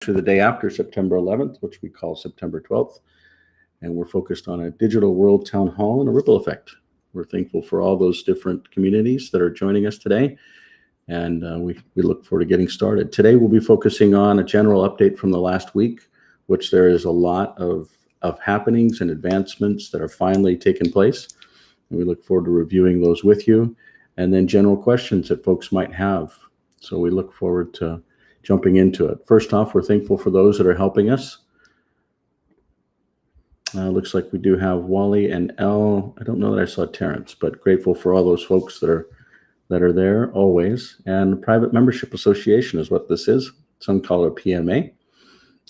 to the day after September 11th, which we call September 12th. And we're focused on a digital world town hall and a ripple effect. We're thankful for all those different communities that are joining us today. And we look forward to getting started. Today, we'll be focusing on a general update from the last week, which there is a lot of happenings and advancements that are finally taking place. And we look forward to reviewing those with you, and then general questions that folks might have. So we look forward to jumping into it. First off, we're thankful for those that are helping us. Looks like we do have Wally and Elle. I don't know that I saw Terrence, but grateful for all those folks that are there always. And Private Membership Association is what this is. Some call it PMA.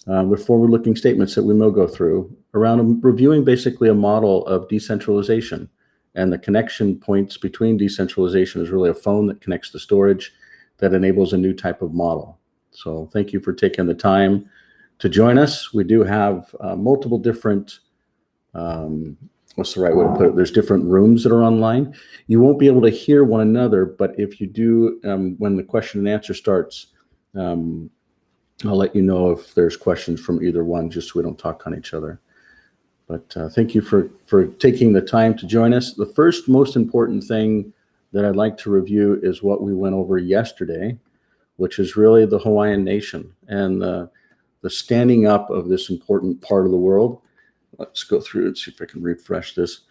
With forward-looking statements that we will go through around reviewing basically a model of decentralization. And the connection points between decentralization is really a phone that connects to storage that enables a new type of model. So thank you for taking the time to join us. We do have multiple different, what's the right way to put it? There's different rooms that are online. You won't be able to hear one another, but if you do, when the question and answer starts, I'll let you know if there's questions from either one, just so we don't talk on each other. But thank you for taking the time to join us. The first most important thing that I'd like to review is what we went over yesterday, which is really the Hawaiian Nation and the standing up of this important part of the world. Let's go through and see if I can refresh this.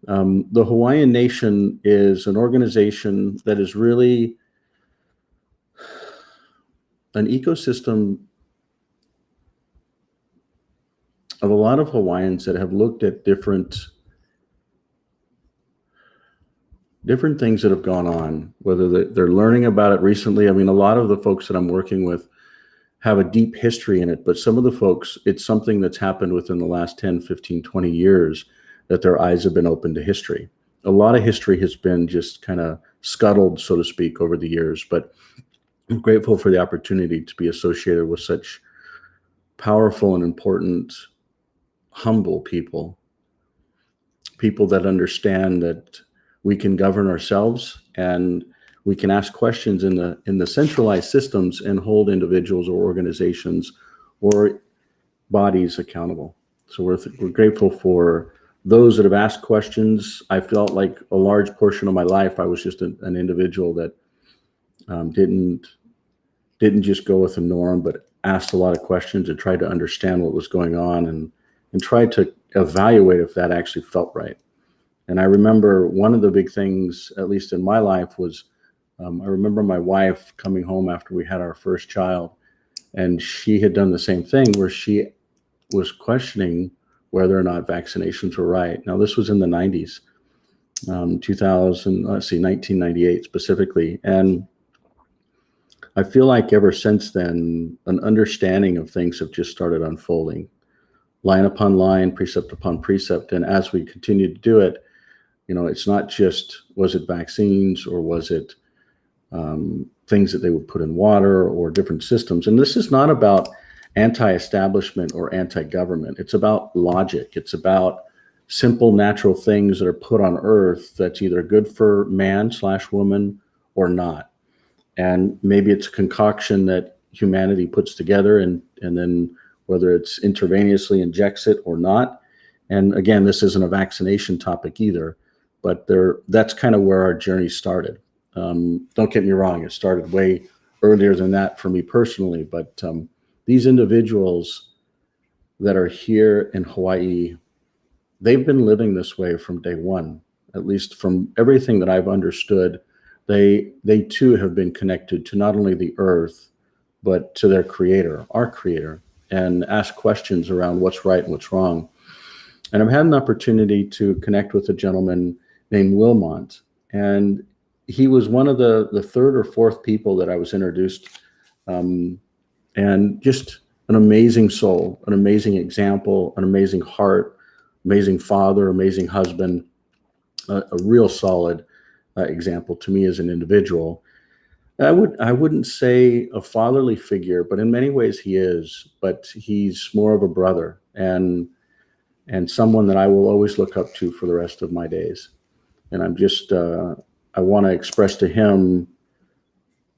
The Hawaiian Nation is an organization that is really an ecosystem of a lot of Hawaiians that have looked at different things that have gone on, whether they're learning about it recently. I mean, a lot of the folks that I'm working with have a deep history in it, but some of the folks, it's something that's happened within the last 10, 15, 20 years that their eyes have been open to history. A lot of history has been just kind of scuttled, so to speak, over the years, but I'm grateful for the opportunity to be associated with such powerful and important, humble people that understand that we can govern ourselves and we can ask questions in the centralized systems and hold individuals or organizations or bodies accountable. So we're grateful for those that have asked questions. I felt like a large portion of my life I was just an individual that didn't just go with the norm, but asked a lot of questions and tried to understand what was going on and tried to evaluate if that actually felt right. And I remember one of the big things, at least in my life, was I remember my wife coming home after we had our first child, and she had done the same thing where she was questioning whether or not vaccinations were right. Now, this was in the 90s, 1998 specifically. And I feel like ever since then, an understanding of things have just started unfolding, line upon line, precept upon precept. And as we continue to do it, it's not just, was it vaccines or was it things that they would put in water or different systems? And this is not about anti-establishment or anti-government. It's about logic. It's about simple natural things that are put on earth that's either good for man/woman or not. And maybe it's a concoction that humanity puts together and then whether it's intravenously injects it or not. And again, this isn't a vaccination topic either, but that's kind of where our journey started. Don't get me wrong, it started way earlier than that for me personally, but these individuals that are here in Hawaii, they've been living this way from day one, at least from everything that I've understood. They too have been connected to not only the earth, but to their creator, our creator, and ask questions around what's right and what's wrong. And I've had an opportunity to connect with a gentleman named Wilmont, and he was one of the third or fourth people that I was introduced, and just an amazing soul, an amazing example, an amazing heart, amazing father, amazing husband, a real solid example to me as an individual. I wouldn't say a fatherly figure, but in many ways he is, but he's more of a brother and someone that I will always look up to for the rest of my days. And I'm just, I want to express to him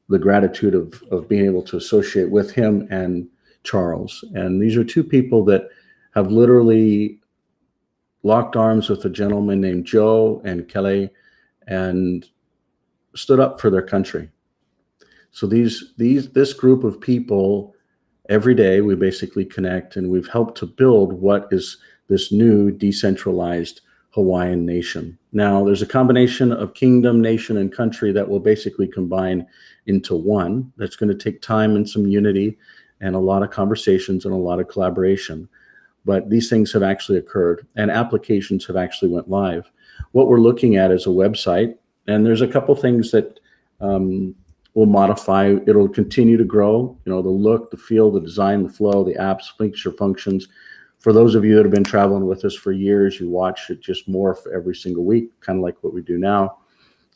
the gratitude of being able to associate with him and Charles. And these are two people that have literally locked arms with a gentleman named Joe and Kelly and stood up for their country. So this group of people, every day we basically connect, and we've helped to build what is this new decentralized Hawaiian nation. Now, there's a combination of kingdom, nation, and country that will basically combine into one. That's going to take time and some unity and a lot of conversations and a lot of collaboration. But these things have actually occurred, and applications have actually went live. What we're looking at is a website, and there's a couple things that will modify. It'll continue to grow. The look, the feel, the design, the flow, the apps, feature functions. For those of you that have been traveling with us for years, you watch it just morph every single week, kind of like what we do now,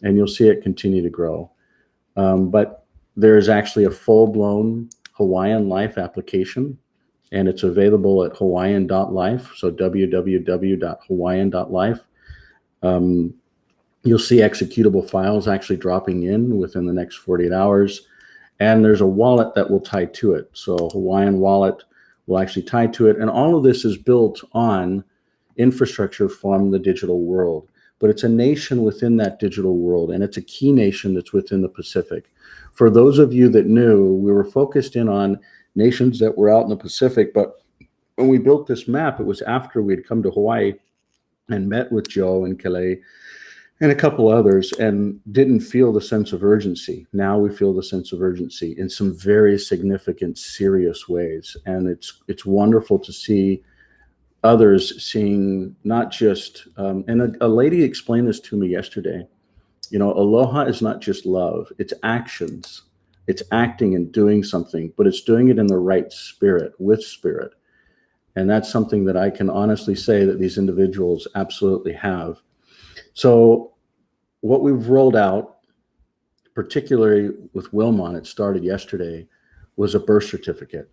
and you'll see it continue to grow. But there's actually a full-blown Hawaiian Life application, and it's available at hawaiian.life, so www.hawaiian.life. You'll see executable files actually dropping in within the next 48 hours, and there's a wallet that will tie to it. So Hawaiian wallet will actually tie to it, and all of this is built on infrastructure from the digital world. But it's a nation within that digital world, and it's a key nation that's within the Pacific. For those of you that knew, we were focused in on nations that were out in the Pacific, but when we built this map, it was after we'd come to Hawaii and met with Joe and Kelly and a couple others and didn't feel the sense of urgency. Now we feel the sense of urgency in some very significant, serious ways. And it's wonderful to see others seeing not just, and a lady explained this to me yesterday, aloha is not just love, it's actions. It's acting and doing something, but it's doing it in the right spirit, with spirit. And that's something that I can honestly say that these individuals absolutely have. So what we've rolled out, particularly with Wilmot, it started yesterday, was a birth certificate.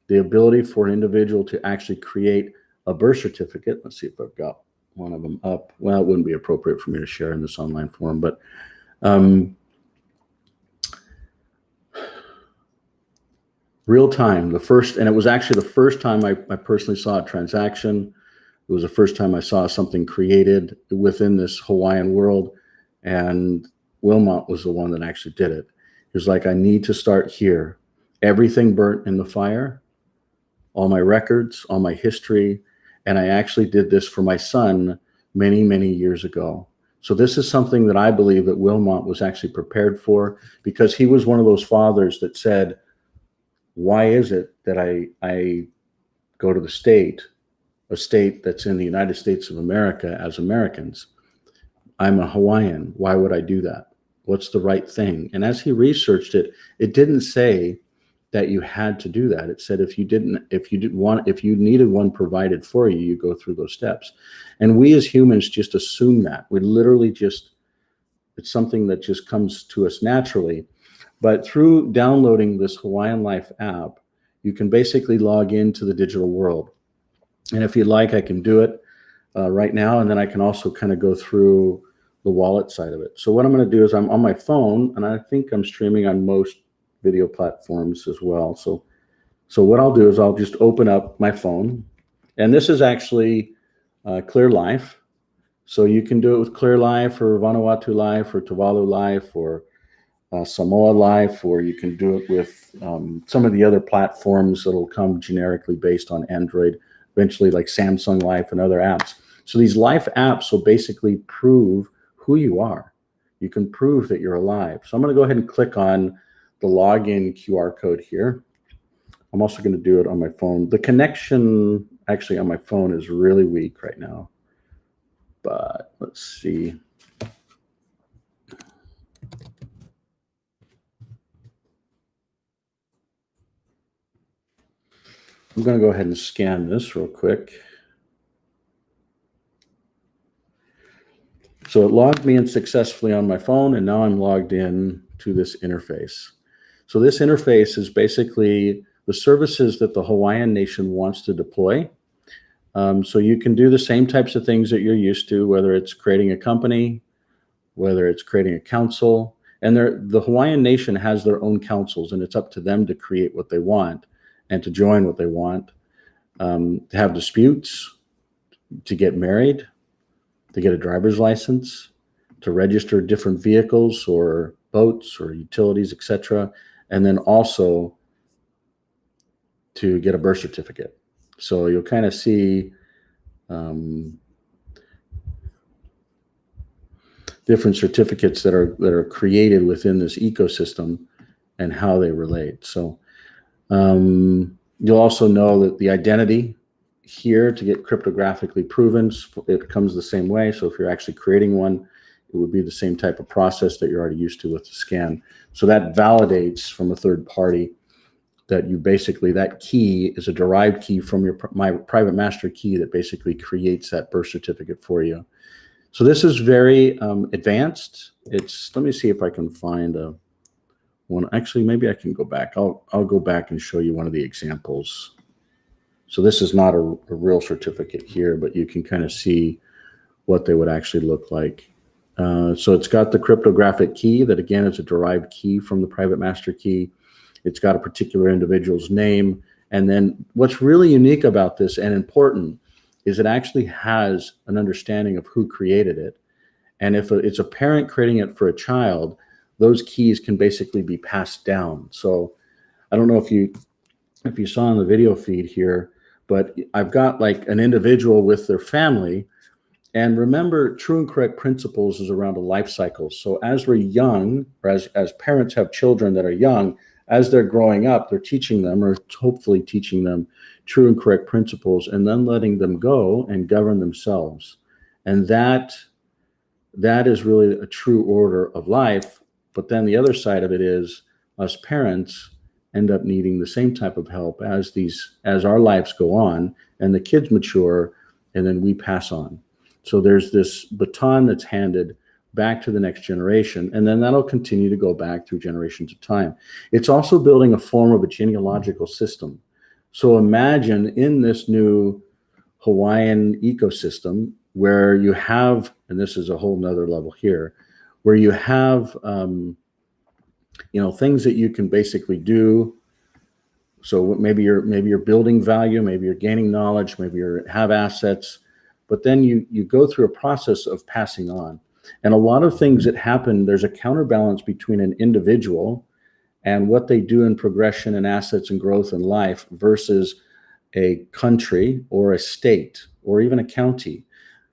The ability for an individual to actually create a birth certificate. Let's see if I've got one of them up. Well, it wouldn't be appropriate for me to share in this online forum, but real time, and it was actually the first time I personally saw a transaction. It was the first time I saw something created within this Hawaiian world, and Wilmot was the one that actually did it. He was like, I need to start here. Everything burnt in the fire, all my records, all my history, and I actually did this for my son many, many years ago. So this is something that I believe that Wilmot was actually prepared for, because he was one of those fathers that said, why is it that I go to a state that's in the United States of America as Americans? I'm a Hawaiian. Why would I do that? What's the right thing? And as he researched it, it didn't say that you had to do that. It said if you needed one provided for you, you go through those steps. And we as humans just assume that. We literally it's something that just comes to us naturally. But through downloading this Hawaiian Life app, you can basically log into the digital world. And if you'd like, I can do it right now. And then I can also kind of go through the wallet side of it. So what I'm going to do is I'm on my phone, and I think I'm streaming on most video platforms as well. So what I'll do is I'll just open up my phone. And this is actually Clear Life. So you can do it with Clear Life or Vanuatu Life or Tuvalu Life or Samoa Life, or you can do it with some of the other platforms that'll come generically based on Android, eventually like Samsung Life and other apps. So these life apps will basically prove who you are. You can prove that you're alive. So I'm going to go ahead and click on the login QR code here. I'm also going to do it on my phone. The connection actually on my phone is really weak right now, but let's see. I'm going to go ahead and scan this real quick. So it logged me in successfully on my phone, and now I'm logged in to this interface. So this interface is basically the services that the Hawaiian Nation wants to deploy. So you can do the same types of things that you're used to, whether it's creating a company, whether it's creating a council. And the Hawaiian Nation has their own councils, and it's up to them to create what they want. and to join what they want, to have disputes, to get married, to get a driver's license, to register different vehicles or boats or utilities, etc., and then also to get a birth certificate. So you'll kind of see different certificates that are created within this ecosystem and how they relate. So you'll also know that the identity here to get cryptographically proven, it comes the same way. So if you're actually creating one, it would be the same type of process that you're already used to with the scan. So that validates from a third party that you basically, that key is a derived key from my private master key that basically creates that birth certificate for you. So this is very advanced. Let me see if I can find one. Actually, maybe I can go back. I'll go back and show you one of the examples. So this is not a real certificate here, but you can kind of see what they would actually look like. So it's got the cryptographic key that, again, is a derived key from the private master key. It's got a particular individual's name. And then what's really unique about this and important is it actually has an understanding of who created it. And if it's a parent creating it for a child, those keys can basically be passed down. So I don't know if you saw in the video feed here, but I've got like an individual with their family. And remember, true and correct principles is around a life cycle. So as we're young, or as parents have children that are young, as they're growing up, they're teaching them, or hopefully teaching them, true and correct principles, and then letting them go and govern themselves. And that is really a true order of life. But then the other side of it is us parents end up needing the same type of help as our lives go on and the kids mature, and then we pass on. So there's this baton that's handed back to the next generation, and then that'll continue to go back through generations of time. It's also building a form of a genealogical system. So imagine in this new Hawaiian ecosystem where you have, and this is a whole nother level here, where you have things that you can basically do. So maybe you're building value, maybe you're gaining knowledge, maybe you have assets, but then you go through a process of passing on. And a lot of things that happen, there's a counterbalance between an individual and what they do in progression and assets and growth in life versus a country or a state or even a county.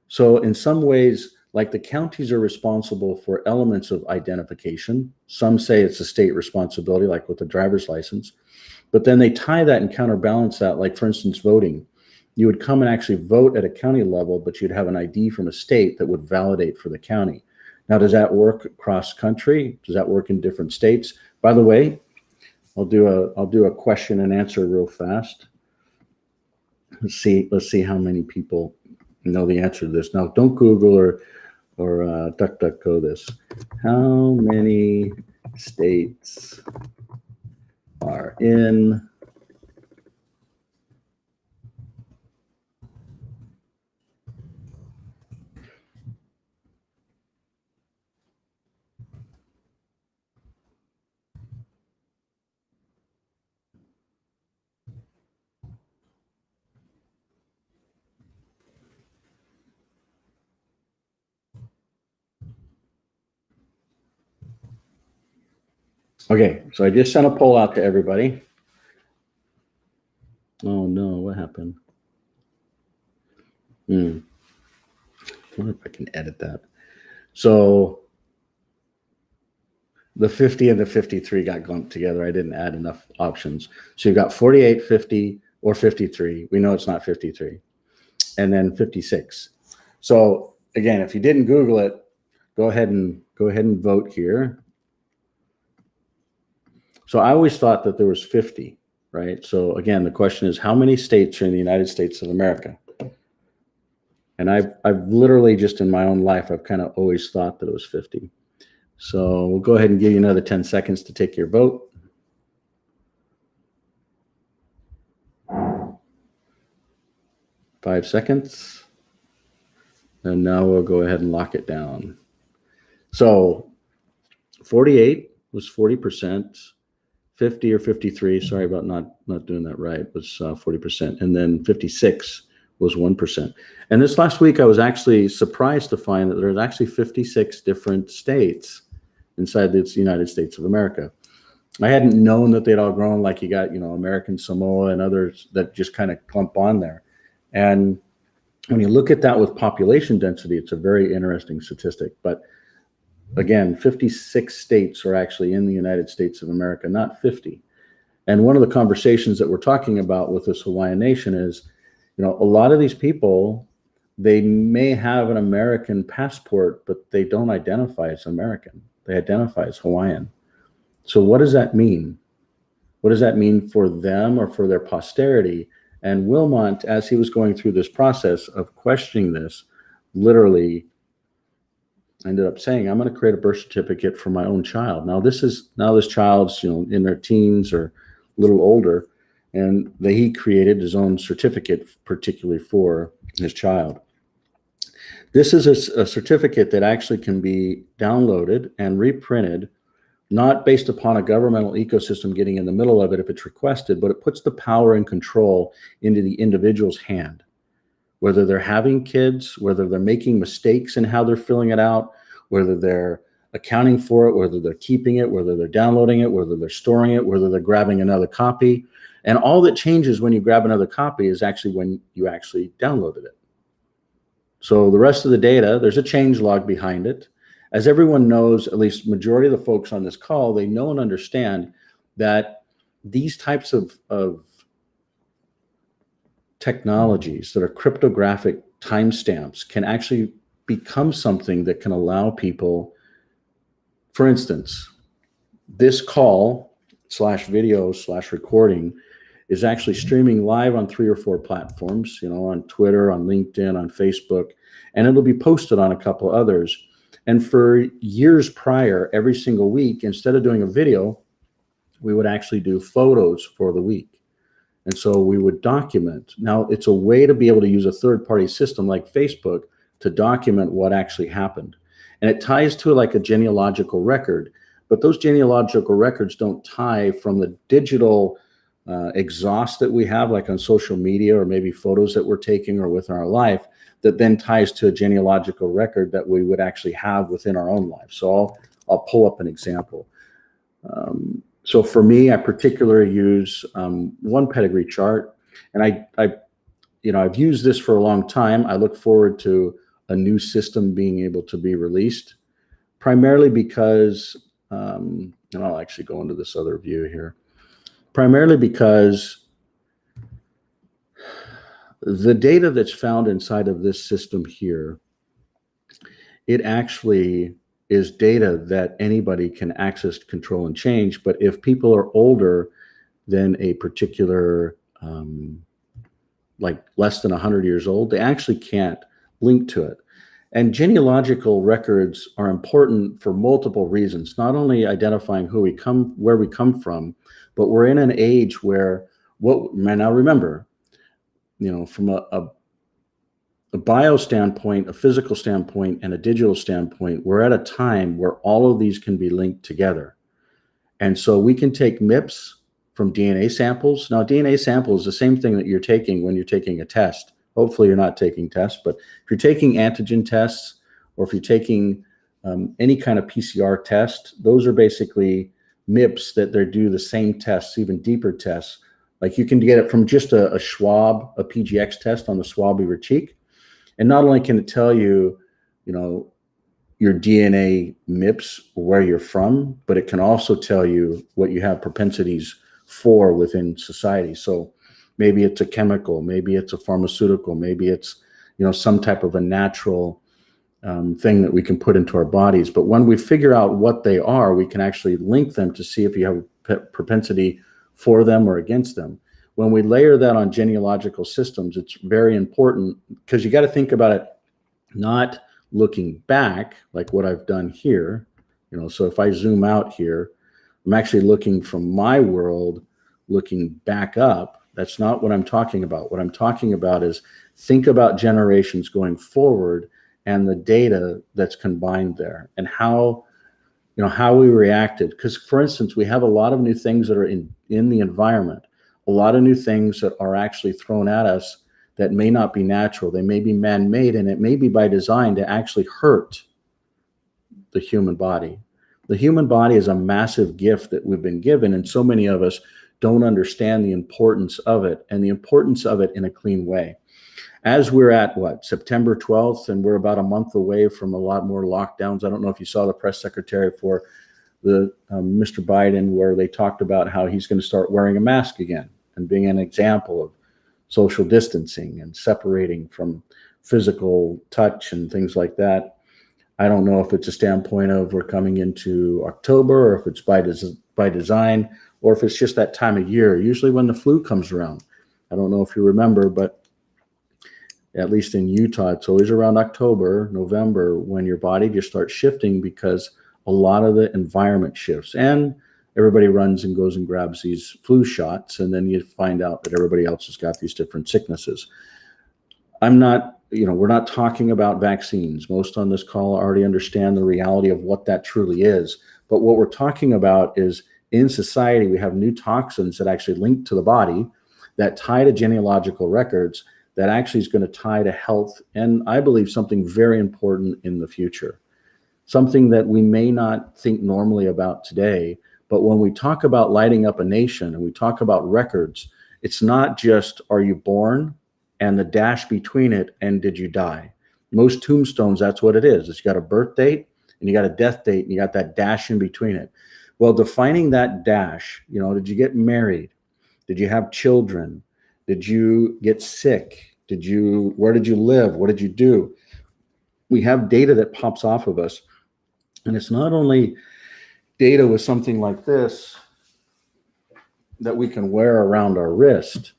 So in some ways, like the counties are responsible for elements of identification. Some say it's a state responsibility, like with the driver's license, but then they tie that and counterbalance that. Like for instance, voting. You would come and actually vote at a county level, but you'd have an ID from a state that would validate for the county. Now, does that work across country? Does that work in different states? By the way, I'll do a question and answer real fast. Let's see how many people know the answer to this. Now, don't Google or DuckDuckGo this. How many states are in Okay, so I just sent a poll out to everybody. Oh no, what happened? I wonder if I can edit that. So the 50 and the 53 got lumped together. I didn't add enough options. So you've got 48, 50, or 53. We know it's not 53. And then 56. So again, if you didn't Google it, go ahead and vote here. So I always thought that there was 50, right? So again, the question is, how many states are in the United States of America? And I've literally just in my own life, I've kind of always thought that it was 50. So we'll go ahead and give you another 10 seconds to take your vote. 5 seconds. And now we'll go ahead and lock it down. So 48 was 40%. 50 or 53, sorry about not doing that right, was 40%. And then 56 was 1%. And this last week, I was actually surprised to find that there's actually 56 different states inside the United States of America. I hadn't known that they'd all grown, like you got, American Samoa and others that just kind of clump on there. And when you look at that with population density, it's a very interesting statistic. But again, 56 states are actually in the United States of America, not 50. And one of the conversations that we're talking about with this Hawaiian nation is, a lot of these people, they may have an American passport, but they don't identify as American. They identify as Hawaiian. So what does that mean? What does that mean for them or for their posterity? And Wilmot, as he was going through this process of questioning this, literally ended up saying, I'm going to create a birth certificate for my own child. Now this child's, in their teens or a little older, and he created his own certificate particularly for his child. This is a certificate that actually can be downloaded and reprinted, not based upon a governmental ecosystem getting in the middle of it if it's requested, but it puts the power and control into the individual's hand. Whether they're having kids, whether they're making mistakes in how they're filling it out, whether they're accounting for it, whether they're keeping it, whether they're downloading it, whether they're storing it, whether they're grabbing another copy. And all that changes when you grab another copy is actually when you actually downloaded it. So the rest of the data, there's a change log behind it. As everyone knows, at least majority of the folks on this call, they know and understand that these types of technologies that are cryptographic timestamps can actually become something that can allow people, for instance, this call /video/recording is actually streaming live on 3 or 4 platforms, on Twitter, on LinkedIn, on Facebook, and it'll be posted on a couple others. And for years prior, every single week, instead of doing a video, we would actually do photos for the week. And so we would document. Now, it's a way to be able to use a third-party system like Facebook to document what actually happened. And it ties to like a genealogical record, but those genealogical records don't tie from the digital exhaust that we have, like on social media, or maybe photos that we're taking or within our life, that then ties to a genealogical record that we would actually have within our own life. So I'll pull up an example. So for me, I particularly use one pedigree chart, and I've used this for a long time. I look forward to a new system being able to be released, primarily because, and I'll actually go into this other view here, primarily because the data that's found inside of this system here, it actually is data that anybody can access, control, and change. But if people are older than a particular, like less than 100 years old, they actually can't link to it. And genealogical records are important for multiple reasons, not only identifying where we come from, but we're in an age where now remember, from a bio standpoint, a physical standpoint, and a digital standpoint, we're at a time where all of these can be linked together. And so we can take MIPS from DNA samples. Now, DNA sample is the same thing that you're taking when you're taking a test. Hopefully you're not taking tests, but if you're taking antigen tests, or if you're taking any kind of PCR test, those are basically MIPS that they do the same tests, even deeper tests. Like you can get it from just a swab, a PGX test on the swab of your cheek. And not only can it tell you, your DNA MIPS, where you're from, but it can also tell you what you have propensities for within society. So maybe it's a chemical, maybe it's a pharmaceutical, maybe it's, some type of a natural thing that we can put into our bodies. But when we figure out what they are, we can actually link them to see if you have a propensity for them or against them. When we layer that on genealogical systems, it's very important, because you got to think about it not looking back like what I've done here. So if I zoom out here, I'm actually looking from my world, looking back up. That's not what I'm talking about. What I'm talking about is think about generations going forward and the data that's combined there, and how how we reacted. Because, for instance, we have a lot of new things that are in the environment, a lot of new things that are actually thrown at us that may not be natural. They may be man-made, and it may be by design to actually hurt the human body. The human body is a massive gift that we've been given, and so many of us don't understand the importance of it, and the importance of it in a clean way. As we're at September 12th, and we're about a month away from a lot more lockdowns. I don't know if you saw the press secretary for the Mr. Biden, where they talked about how he's going to start wearing a mask again and being an example of social distancing and separating from physical touch and things like that. I don't know if it's a standpoint of we're coming into October, or if it's by design, or if it's just that time of year, usually when the flu comes around. I don't know if you remember, but at least in Utah, it's always around October, November, when your body just starts shifting because a lot of the environment shifts. And everybody runs and goes and grabs these flu shots, and then you find out that everybody else has got these different sicknesses. We're not talking about vaccines. Most on this call already understand the reality of what that truly is. But what we're talking about is, in society, we have new toxins that actually link to the body, that tie to genealogical records, that actually is going to tie to health, and I believe something very important in the future. Something that we may not think normally about today, but when we talk about lighting up a nation and we talk about records, it's not just, are you born, and the dash between it, and did you die? Most tombstones, that's what it is. It's got a birth date, and you got a death date, and you got that dash in between it. Well, defining that dash, did you get married? Did you have children? Did you get sick? Where did you live? What did you do? We have data that pops off of us. And it's not only data with something like this that we can wear around our wrist,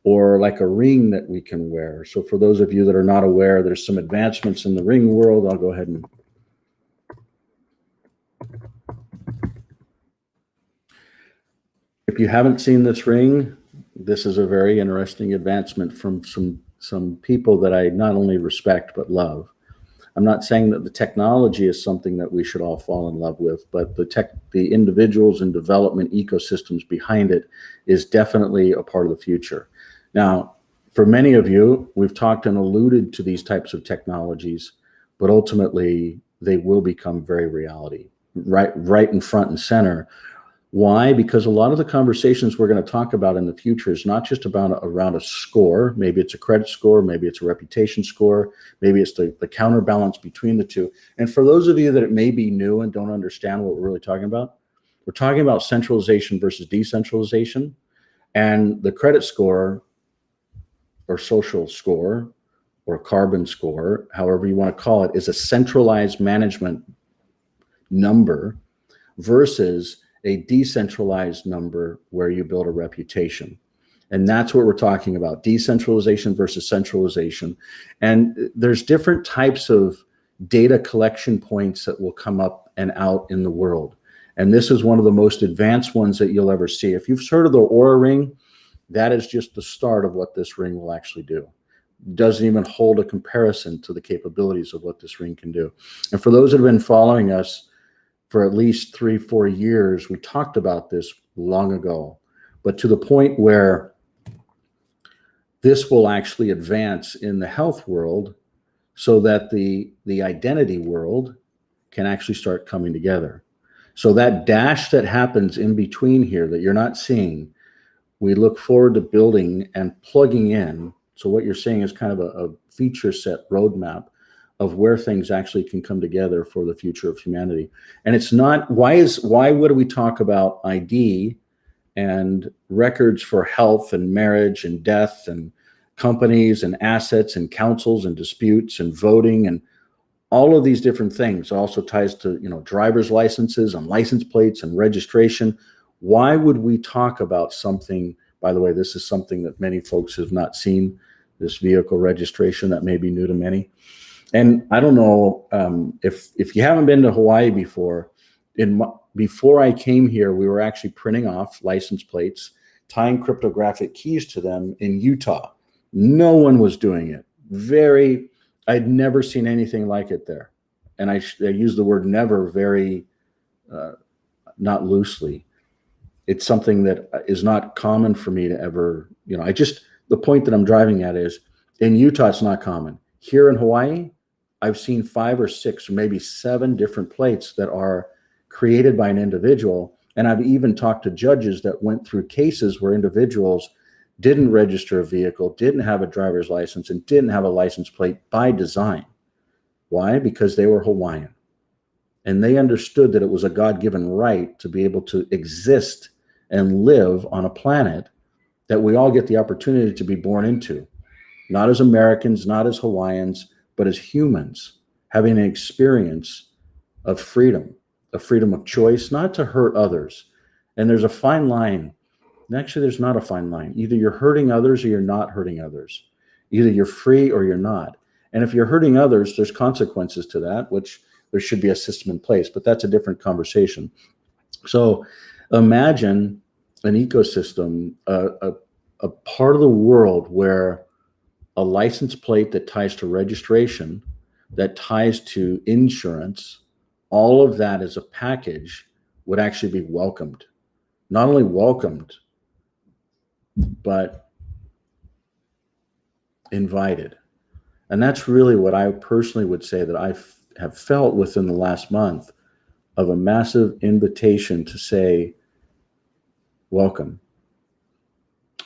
or like a ring that we can wear. So for those of you that are not aware, there's some advancements in the ring world. I'll go ahead and if you haven't seen this ring, this is a very interesting advancement from some people that I not only respect but love. I'm not saying that the technology is something that we should all fall in love with, but the individuals and development ecosystems behind it is definitely a part of the future. Now, for many of you, we've talked and alluded to these types of technologies, but ultimately they will become very reality, right in front and center. Why? Because a lot of the conversations we're going to talk about in the future is not just about around a score. Maybe it's a credit score, maybe it's a reputation score, maybe it's the counterbalance between the two. And for those of you that it may be new and don't understand what we're really talking about, we're talking about centralization versus decentralization. And the credit score, or social score, or carbon score, however you want to call it, is a centralized management number versus a decentralized number where you build a reputation. And that's what we're talking about, decentralization versus centralization. And there's different types of data collection points that will come up and out in the world. And this is one of the most advanced ones that you'll ever see. If you've heard of the Oura Ring, that is just the start of what this ring will actually do. It doesn't even hold a comparison to the capabilities of what this ring can do. And for those that have been following us for at least 3-4 years, we talked about this long ago, but to the point where this will actually advance in the health world so that the identity world can actually start coming together. So that dash that happens in between here that you're not seeing, we look forward to building and plugging in. So what you're seeing is kind of a feature set roadmap of where things actually can come together for the future of humanity. And it's not, why would we talk about ID and records for health and marriage and death and companies and assets and councils and disputes and voting and all of these different things? Also ties to, driver's licenses and license plates and registration. Why would we talk about something, by the way, this is something that many folks have not seen, this vehicle registration that may be new to many. And I don't know if you haven't been to Hawaii before, before I came here, we were actually printing off license plates, tying cryptographic keys to them in Utah. No one was doing it. I'd never seen anything like it there. And I use the word never very not loosely. It's something that is not common for me to ever, the point that I'm driving at is in Utah, it's not common. Here in Hawaii, I've seen 5 or 6 or maybe 7 different plates that are created by an individual. And I've even talked to judges that went through cases where individuals didn't register a vehicle, didn't have a driver's license, and didn't have a license plate by design. Why? Because they were Hawaiian. And they understood that it was a God-given right to be able to exist and live on a planet that we all get the opportunity to be born into. Not as Americans, not as Hawaiians, but as humans, having an experience of freedom of choice, not to hurt others. And there's a fine line. And actually, there's not a fine line. Either you're hurting others or you're not hurting others. Either you're free or you're not. And if you're hurting others, there's consequences to that, which there should be a system in place, but that's a different conversation. So imagine an ecosystem, a part of the world where a license plate that ties to registration, that ties to insurance, all of that as a package would actually be welcomed. Not only welcomed, but invited. And that's really what I personally would say that I have felt within the last month, of a massive invitation to say, welcome.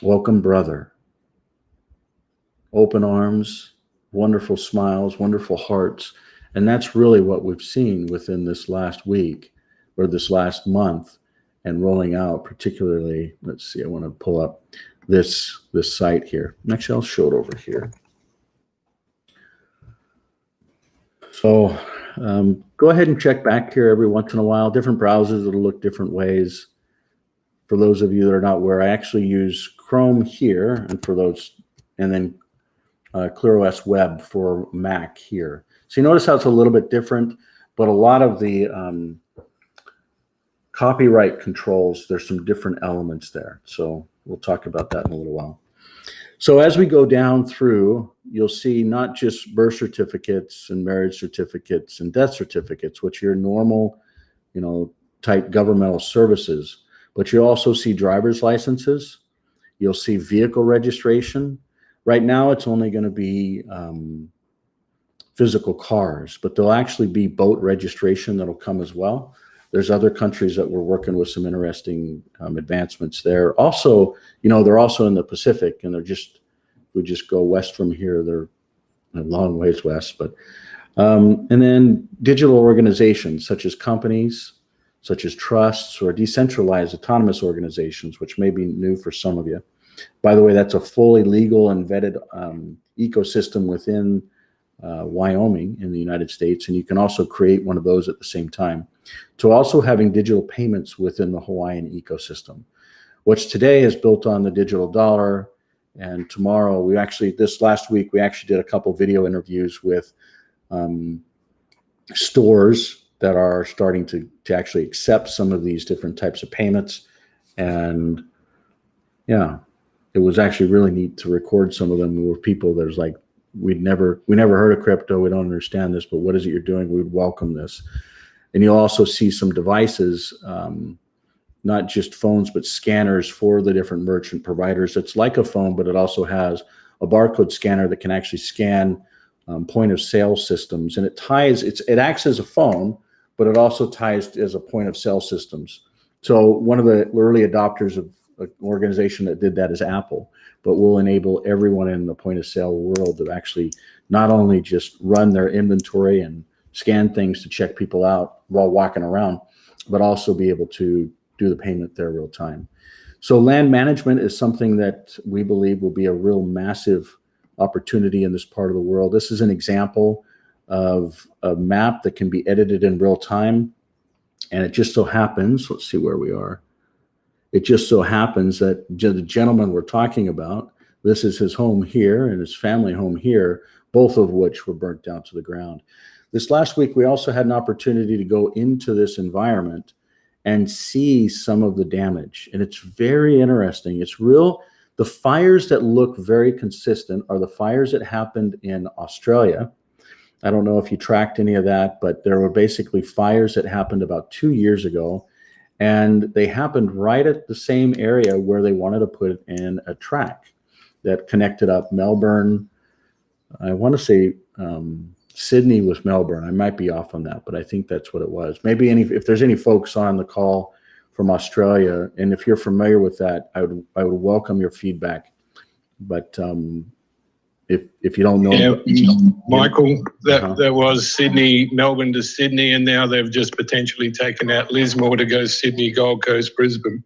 Welcome, brother. Open arms, wonderful smiles, wonderful hearts. And that's really what we've seen within this last week or this last month, and rolling out particularly, let's see, I want to pull up this site here. Actually, I'll show it over here. So go ahead and check back here every once in a while. Different browsers will look different ways. For those of you that are not aware, I actually use Chrome here, and for those, and then ClearOS Web for Mac here. So you notice how it's a little bit different, but a lot of the copyright controls, there's some different elements there. So we'll talk about that in a little while. So as we go down through, you'll see not just birth certificates and marriage certificates and death certificates, which are your normal, type governmental services, but you also see driver's licenses. You'll see vehicle registration. Right now, it's only going to be physical cars, but there'll actually be boat registration that'll come as well. There's other countries that we're working with some interesting advancements there. Also, they're also in the Pacific, and we just go west from here. They're a long ways west, but and then digital organizations such as companies, such as trusts, or decentralized autonomous organizations, which may be new for some of you. By the way, that's a fully legal and vetted ecosystem within Wyoming in the United States, and you can also create one of those at the same time. To also having digital payments within the Hawaiian ecosystem, which today is built on the digital dollar. And tomorrow, this last week, we actually did a couple video interviews with stores that are starting to actually accept some of these different types of payments. And yeah, it was actually really neat to record some of them. There were people there's like, we never heard of crypto. We don't understand this, but what is it you're doing? We would welcome this. And you'll also see some devices, not just phones, but scanners for the different merchant providers. It's like a phone, but it also has a barcode scanner that can actually scan point of sale systems. And it acts as a phone, but it also ties as a point of sale systems. So one of the early adopters of an organization that did that is Apple, but will enable everyone in the point of sale world to actually not only just run their inventory and scan things to check people out while walking around, but also be able to do the payment there real time. So land management is something that we believe will be a real massive opportunity in this part of the world. This is an example of a map that can be edited in real time. And it just so happens, let's see where we are. It just so happens that the gentleman we're talking about, this is his home here and his family home here, both of which were burnt down to the ground. This last week, we also had an opportunity to go into this environment and see some of the damage. And it's very interesting. It's real. The fires that look very consistent are the fires that happened in Australia. I don't know if you tracked any of that, but there were basically fires that happened about 2 years ago, and they happened right at the same area where they wanted to put in a track that connected up Melbourne. I want to say Sydney with Melbourne. I might be off on that, but I think that's what it was. Maybe if there's any folks on the call from Australia, and if you're familiar with that, I would welcome your feedback. But if you don't know, Michael, that was Sydney, Melbourne to Sydney, and now they've just potentially taken out Lismore to go Sydney, Gold Coast, Brisbane.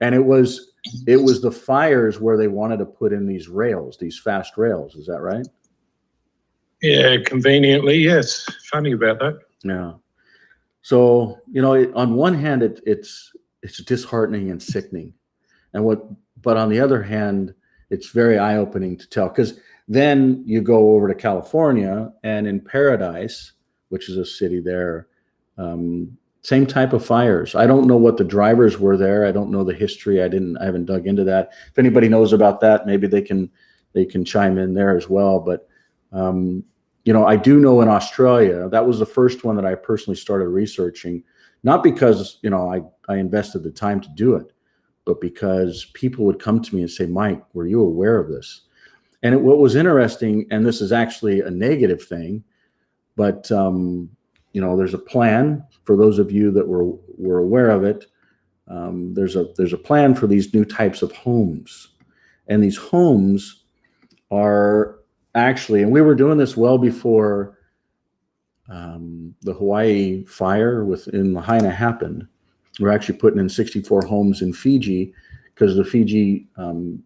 And it was the fires where they wanted to put in these rails, these fast rails. Is that right? Yeah, conveniently, yes. Funny about that. Yeah. So, on one hand, it's disheartening and sickening, but on the other hand, it's very eye-opening to tell, because then you go over to California, and in Paradise, which is a city there, same type of fires. I don't know what the drivers were there. I don't know the history. I haven't dug into that. If anybody knows about that, maybe they can chime in there as well. But I do know in Australia, that was the first one that I personally started researching, not because I invested the time to do it, but because people would come to me and say, Mike, were you aware of this? And what was interesting, and this is actually a negative thing, but there's a plan for those of you that were aware of it. There's a plan for these new types of homes, and these homes are actually, and we were doing this well before the Hawaii fire in Lahaina happened. We're actually putting in 64 homes in Fiji, because the Fiji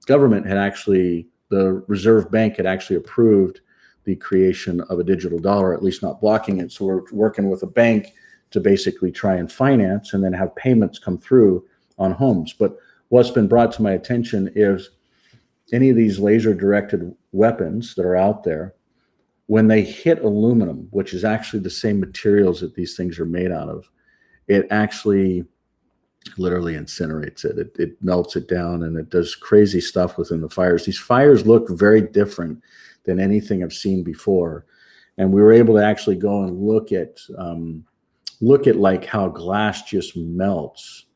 government the Reserve Bank had actually approved the creation of a digital dollar, at least not blocking it. So we're working with a bank to basically try and finance and then have payments come through on homes. But what's been brought to my attention is any of these laser directed weapons that are out there, when they hit aluminum, which is actually the same materials that these things are made out of, it actually literally incinerates it. It melts it down, and it does crazy stuff within the fires. These fires look very different than anything I've seen before. And we were able to actually go and look at like how glass just melts,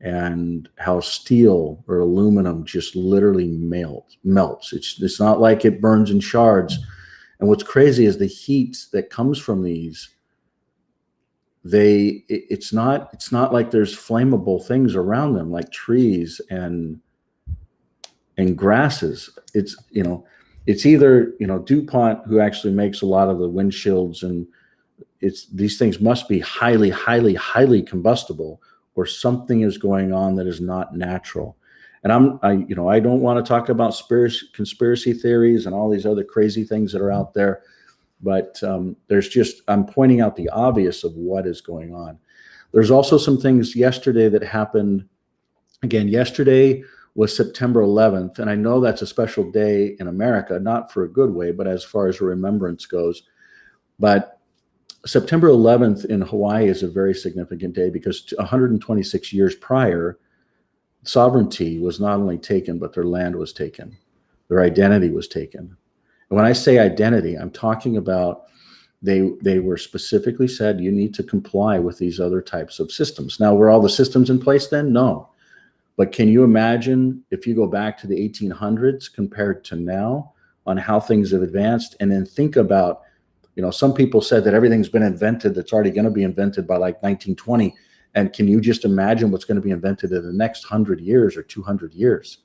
and how steel or aluminum just literally melts. It's not like it burns in shards. And what's crazy is the heat that comes from these. It's not like there's flammable things around them like trees and grasses. It's either DuPont, who actually makes a lot of the windshields, and these things must be highly, highly, highly combustible, or something is going on that is not natural. And I don't want to talk about conspiracy theories and all these other crazy things that are out there. But I'm pointing out the obvious of what is going on. There's also some things yesterday that happened. Again, yesterday was September 11th, and I know that's a special day in America, not for a good way, but as far as remembrance goes. But September 11th in Hawaii is a very significant day, because 126 years prior, sovereignty was not only taken, but their land was taken. Their identity was taken. When I say identity, I'm talking about they were specifically said, you need to comply with these other types of systems. Now, were all the systems in place then? No. But can you imagine if you go back to the 1800s compared to now on how things have advanced? And then think about, some people said that everything's been invented that's already going to be invented by like 1920. And can you just imagine what's going to be invented in the next 100 years or 200 years?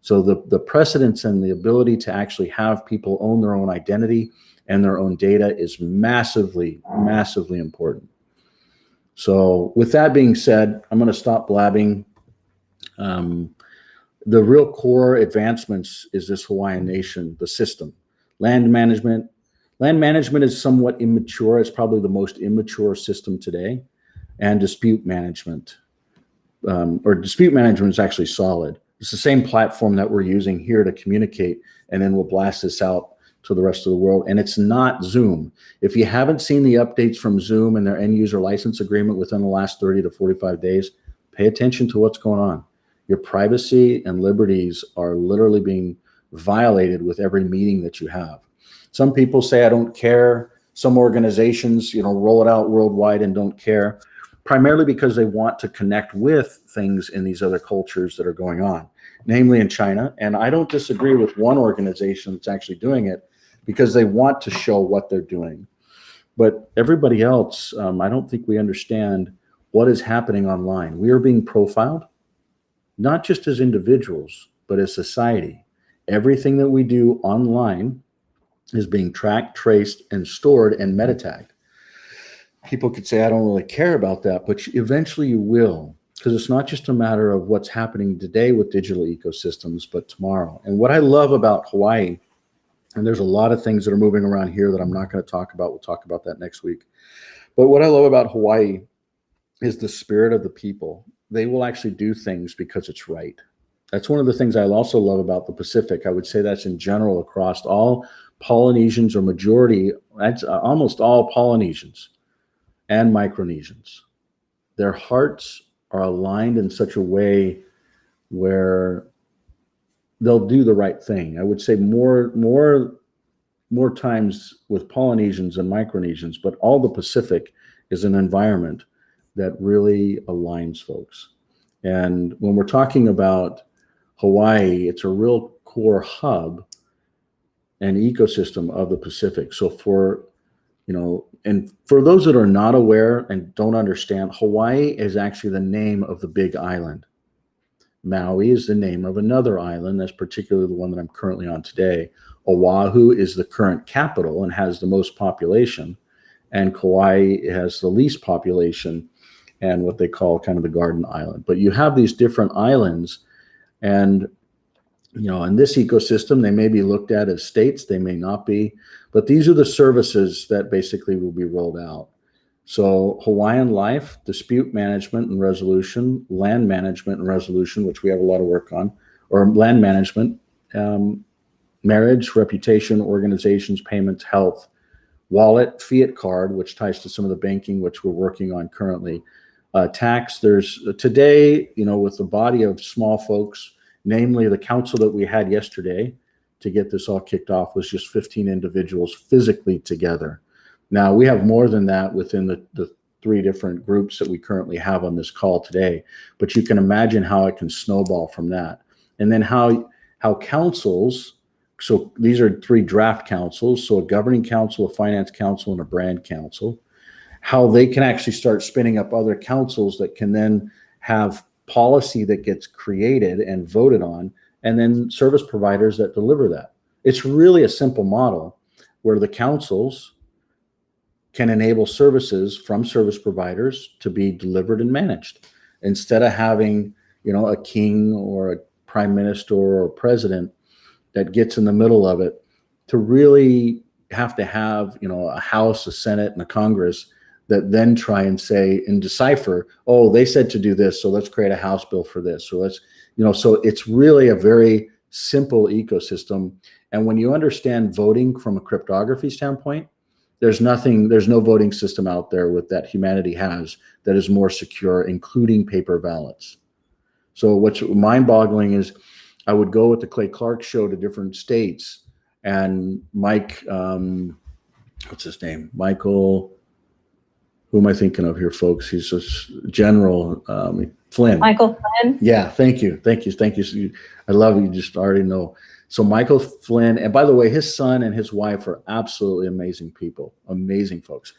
So the precedence and the ability to actually have people own their own identity and their own data is massively, massively important. So with that being said, I'm going to stop blabbing. The real core advancements is this Hawaiian nation, the system. Land management. Land management is somewhat immature. It's probably the most immature system today. And dispute management. Dispute management is actually solid. It's the same platform that we're using here to communicate, and then we'll blast this out to the rest of the world. And it's not Zoom. If you haven't seen the updates from Zoom and their end user license agreement within the last 30 to 45 days, pay attention to what's going on. Your privacy and liberties are literally being violated with every meeting that you have. Some people say, I don't care. Some organizations, roll it out worldwide and don't care, primarily because they want to connect with things in these other cultures that are going on, namely in China. And I don't disagree with one organization that's actually doing it because they want to show what they're doing. But everybody else, I don't think we understand what is happening online. We are being profiled, not just as individuals, but as society. Everything that we do online is being tracked, traced, and stored and meta-tagged. People could say, I don't really care about that, but eventually you will, because it's not just a matter of what's happening today with digital ecosystems, but tomorrow. And what I love about Hawaii, and there's a lot of things that are moving around here that I'm not going to talk about. We'll talk about that next week. But what I love about Hawaii is the spirit of the people. They will actually do things because it's right. That's one of the things I also love about the Pacific. I would say that's in general across all Polynesians, or majority, that's almost all Polynesians and Micronesians. Their hearts are aligned in such a way where they'll do the right thing. I would say more times with Polynesians and Micronesians, but all the Pacific is an environment that really aligns folks. And when we're talking about Hawaii, it's a real core hub and ecosystem of the Pacific. So and for those that are not aware and don't understand, Hawaii is actually the name of the big island. Maui is the name of another island, that's particularly the one that I'm currently on today. Oahu is the current capital and has the most population, and Kauai has the least population and what they call kind of the Garden Island. But you have these different islands, and in this ecosystem, they may be looked at as states, they may not be, but these are the services that basically will be rolled out. So Hawaiian life, dispute management and resolution, land management and resolution, which we have a lot of work on, or land management, marriage, reputation, organizations, payments, health, wallet, fiat card, which ties to some of the banking, which we're working on currently. Tax, there's today, with the body of small folks, namely the council that we had yesterday to get this all kicked off was just 15 individuals physically together. Now, we have more than that within the 3 different groups that we currently have on this call today, but you can imagine how it can snowball from that. And then how councils, so these are 3 draft councils, so a governing council, a finance council, and a brand council, how they can actually start spinning up other councils that can then have policy that gets created and voted on, and then service providers that deliver that. It's really a simple model where the councils can enable services from service providers to be delivered and managed, instead of having, a king or a prime minister or a president that gets in the middle of it, to really have to have, a House, a Senate, and a Congress that then try and say and decipher, oh, they said to do this, so let's create a House bill for this. So let's, so it's really a very simple ecosystem. And when you understand voting from a cryptography standpoint, there's no voting system out there that humanity has that is more secure, including paper ballots. So what's mind-boggling is I would go with the Clay Clark show to different states, and Mike, what's his name? Michael, who am I thinking of here, folks? He's a General Flynn. Michael Flynn. Yeah, thank you. I love you, just already know. So Michael Flynn, and by the way, his son and his wife are absolutely amazing people, amazing folks.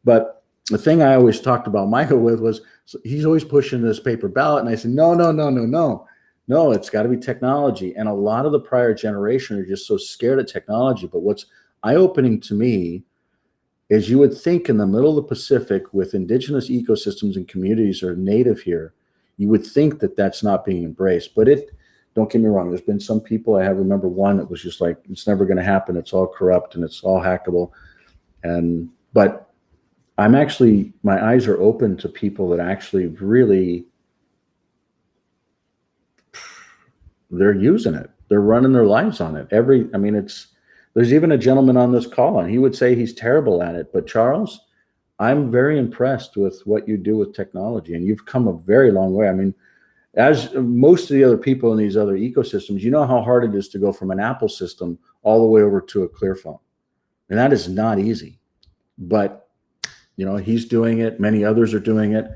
But the thing I always talked about Michael with was he's always pushing this paper ballot, and I said, no, it's got to be technology. And a lot of the prior generation are just so scared of technology. But what's eye-opening to me is you would think in the middle of the Pacific, with indigenous ecosystems and communities that are native here, you would think that that's not being embraced. But don't get me wrong, there's been some people, I remember one that was just like, it's never going to happen, it's all corrupt and it's all hackable. But my eyes are open to people that actually really, they're using it. They're running their lives on it. There's even a gentleman on this call, and he would say he's terrible at it. But Charles, I'm very impressed with what you do with technology, and you've come a very long way. As most of the other people in these other ecosystems, you know how hard it is to go from an Apple system all the way over to a clear phone. And that is not easy, but he's doing it. Many others are doing it.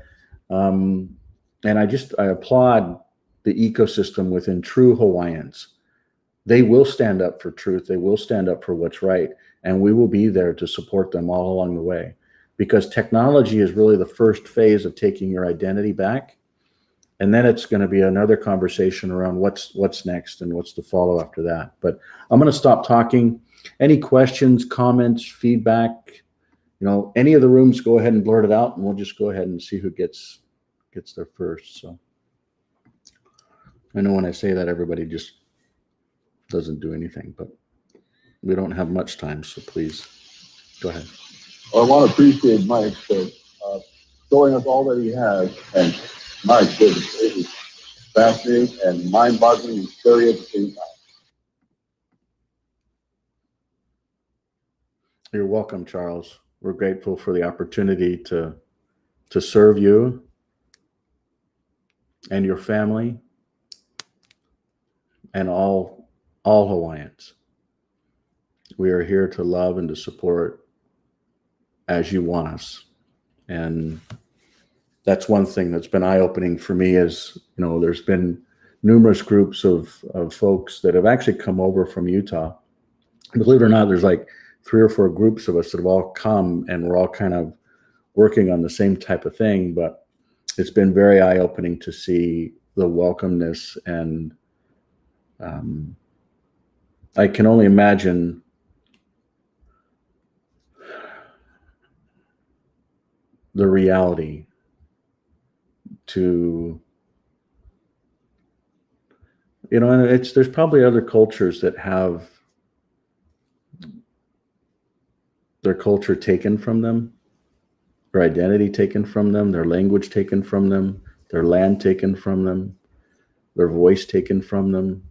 And I applaud the ecosystem within true Hawaiians. They will stand up for truth. They will stand up for what's right. And we will be there to support them all along the way, because technology is really the first phase of taking your identity back. And then it's going to be another conversation around what's next and what's to follow after that. But I'm going to stop talking. Any questions, comments, feedback, any of the rooms, go ahead and blurt it out, and we'll just go ahead and see who gets there first. So I know when I say that, everybody just doesn't do anything, but we don't have much time, so please go ahead. Well, I want to appreciate Mike for showing us all that he has, and Mike, it was fascinating and mind-boggling and scary at the same time. You're welcome, Charles. We're grateful for the opportunity to serve you and your family and all Hawaiians. We are here to love and to support as you want us. And that's one thing that's been eye-opening for me is, there's been numerous groups of folks that have actually come over from Utah. Believe it or not, there's like 3 or 4 groups of us that have all come, and we're all kind of working on the same type of thing. But it's been very eye-opening to see the welcomeness, and I can only imagine the reality to, and there's probably other cultures that have their culture taken from them, their identity taken from them, their language taken from them, their land taken from them, their voice taken from them.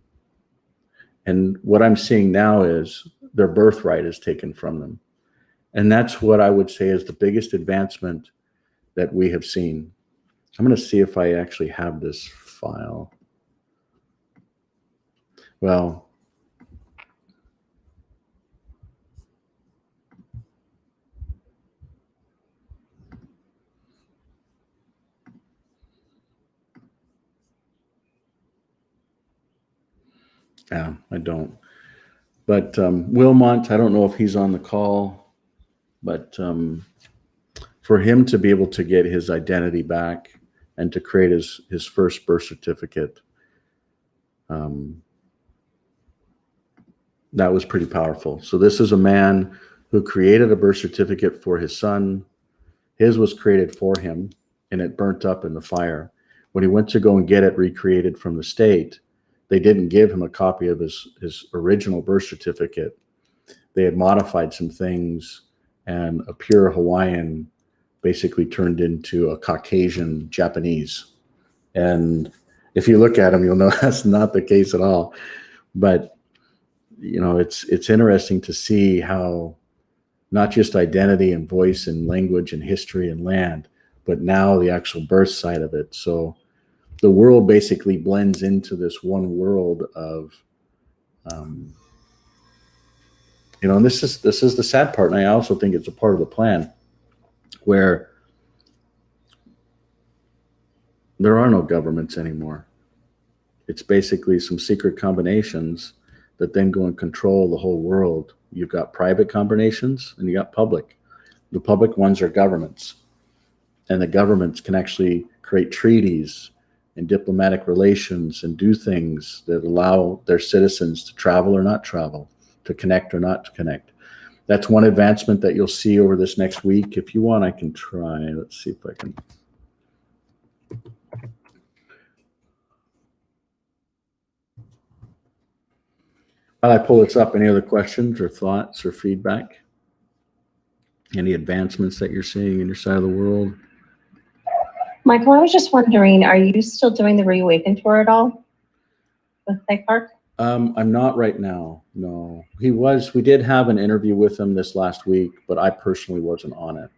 And what I'm seeing now is their birthright is taken from them. And that's what I would say is the biggest advancement that we have seen. I'm going to see if I actually have this file. Well, yeah, I don't. But Wilmont, I don't know if he's on the call, but for him to be able to get his identity back and to create his first birth certificate, that was pretty powerful. So this is a man who created a birth certificate for his son. His was created for him, and it burnt up in the fire. When he went to go and get it recreated from the state, they didn't give him a copy of his original birth certificate. They had modified some things, and a pure Hawaiian basically turned into a Caucasian Japanese. And if you look at him, you'll know that's not the case at all. But it's interesting to see how not just identity and voice and language and history and land, but now the actual birth side of it. So the world basically blends into this one world of, and this is the sad part. And I also think it's a part of the plan where there are no governments anymore. It's basically some secret combinations that then go and control the whole world. You've got private combinations and you got public. The public ones are governments, and the governments can actually create treaties and diplomatic relations and do things that allow their citizens to travel or not travel, to connect or not to connect. That's one advancement that you'll see over this next week. If you want, I can try. Let's see if I can. While I pull this up, any other questions or thoughts or feedback? Any advancements that you're seeing in your side of the world? Michael, I was just wondering, are you still doing the Reawaken tour at all with Lake Park? I'm not right now. No, we did have an interview with him this last week, but I personally wasn't on it.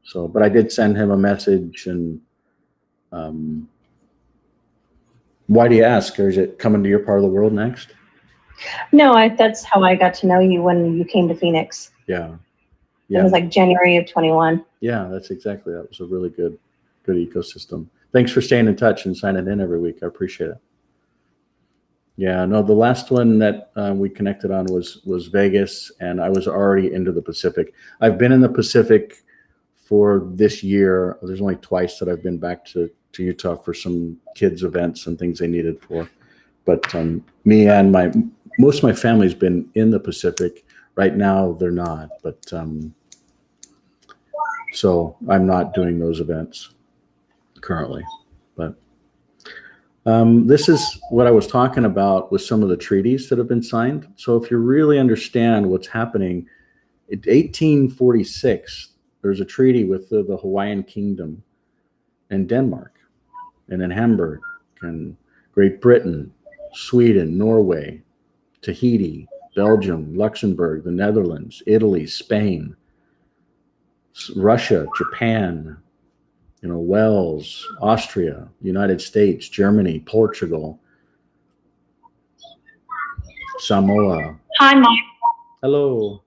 So, but I did send him a message. And why do you ask? Or is it coming to your part of the world next? No, that's how I got to know you when you came to Phoenix. Yeah. It was like January of 21. Yeah, that's exactly. That was a really good ecosystem. Thanks for staying in touch and signing in every week. I appreciate it. Yeah, no, the last one that we connected on was Vegas, and I was already into the Pacific. I've been in the Pacific for this year. There's only twice that I've been back to Utah for some kids events and things they needed for. But me and most of my family's been in the Pacific. Right now, they're not. But so I'm not doing those events currently. But this is what I was talking about with some of the treaties that have been signed. So if you really understand what's happening, in 1846, there's a treaty with the Hawaiian Kingdom and Denmark, and then Hamburg and Great Britain, Sweden, Norway, Tahiti, Belgium, Luxembourg, the Netherlands, Italy, Spain, Russia, Japan, Wales, Austria, United States, Germany, Portugal, Samoa. Hi, Mike. Hello.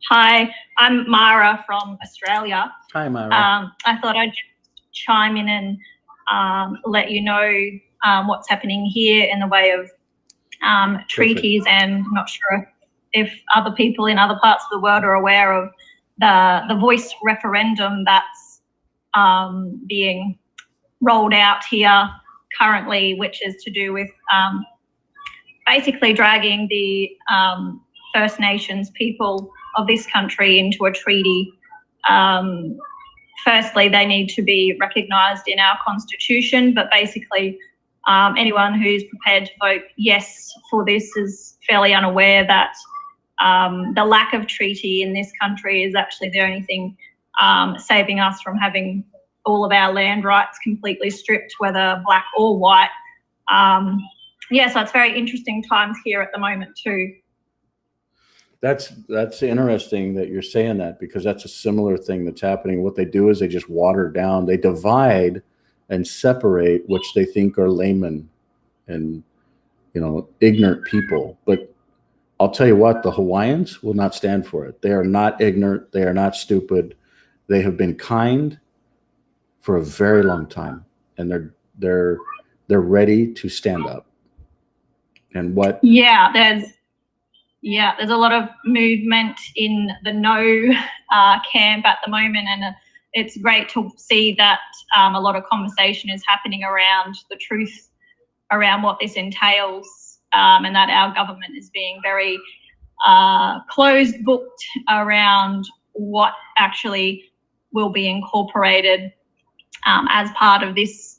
Hi, I'm Mara from Australia. Hi, Myra. I thought I'd just chime in and let you know what's happening here in the way of treaties, and I'm not sure if other people in other parts of the world are aware of the voice referendum that's being rolled out here currently, which is to do with basically dragging the First Nations people of this country into a treaty. Firstly, they need to be recognised in our constitution, but basically anyone who's prepared to vote yes for this is fairly unaware that the lack of treaty in this country is actually the only thing saving us from having all of our land rights completely stripped, whether black or white. Yeah, so it's very interesting times here at the moment too. That's interesting that you're saying that, because that's a similar thing that's happening. What they do is they just water down, they divide and separate which they think are laymen and ignorant people. But I'll tell you what, the Hawaiians will not stand for it. They are not ignorant, they are not stupid. They have been kind for a very long time, and they're ready to stand up. And what there's a lot of movement in the no camp at the moment, and it's great to see that a lot of conversation is happening around the truth around what this entails, and that our government is being very closed booked around what actually will be incorporated as part of this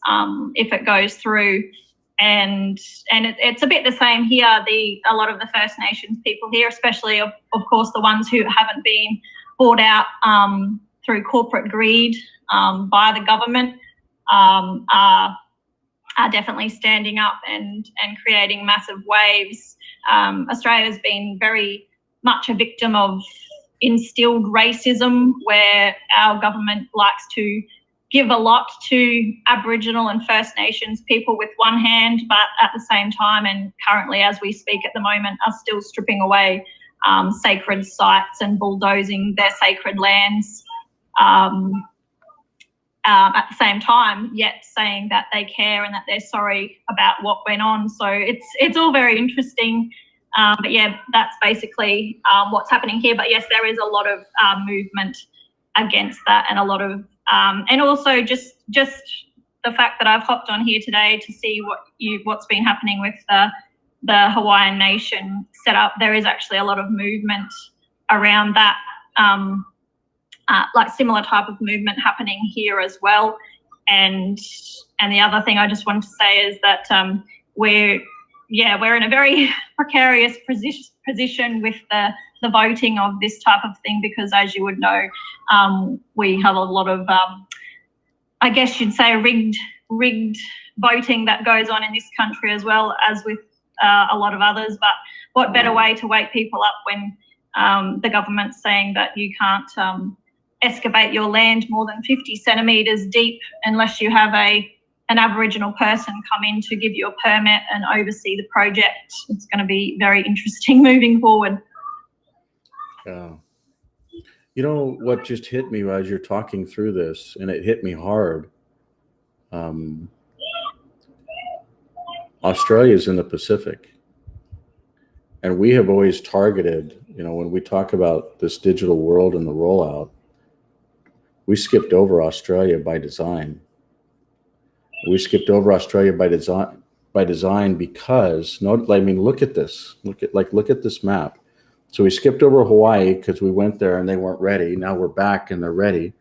if it goes through. And it's a bit the same here. A lot of the First Nations people here, especially of course the ones who haven't been bought out through corporate greed by the government, are definitely standing up and creating massive waves. Australia's been very much a victim of instilled racism, where our government likes to give a lot to Aboriginal and First Nations people with one hand, but at the same time, and currently as we speak at the moment, are still stripping away sacred sites and bulldozing their sacred lands at the same time, yet saying that they care and that they're sorry about what went on. So it's all very interesting. But yeah, that's basically what's happening here. But yes, there is a lot of movement against that, and a lot of and also just the fact that I've hopped on here today to see what's been happening with the Hawaiian Nation set up. There is actually a lot of movement around that, like similar type of movement happening here as well. And the other thing I just wanted to say is that we're in a very precarious position with the voting of this type of thing, because as you would know, we have a lot of, I guess you'd say, rigged voting that goes on in this country, as well as with a lot of others. But what better way to wake people up when the government's saying that you can't excavate your land more than 50 centimetres deep unless you have a an Aboriginal person come in to give you a permit and oversee the project. It's going to be very interesting moving forward. Yeah. You know what just hit me as you're talking through this, and it hit me hard. Australia is in the Pacific, and we have always targeted, when we talk about this digital world and the rollout, we skipped over Australia by design. We skipped over Australia by design because look at this. Look at this map. So we skipped over Hawaii because we went there and they weren't ready. Now we're back and they're ready.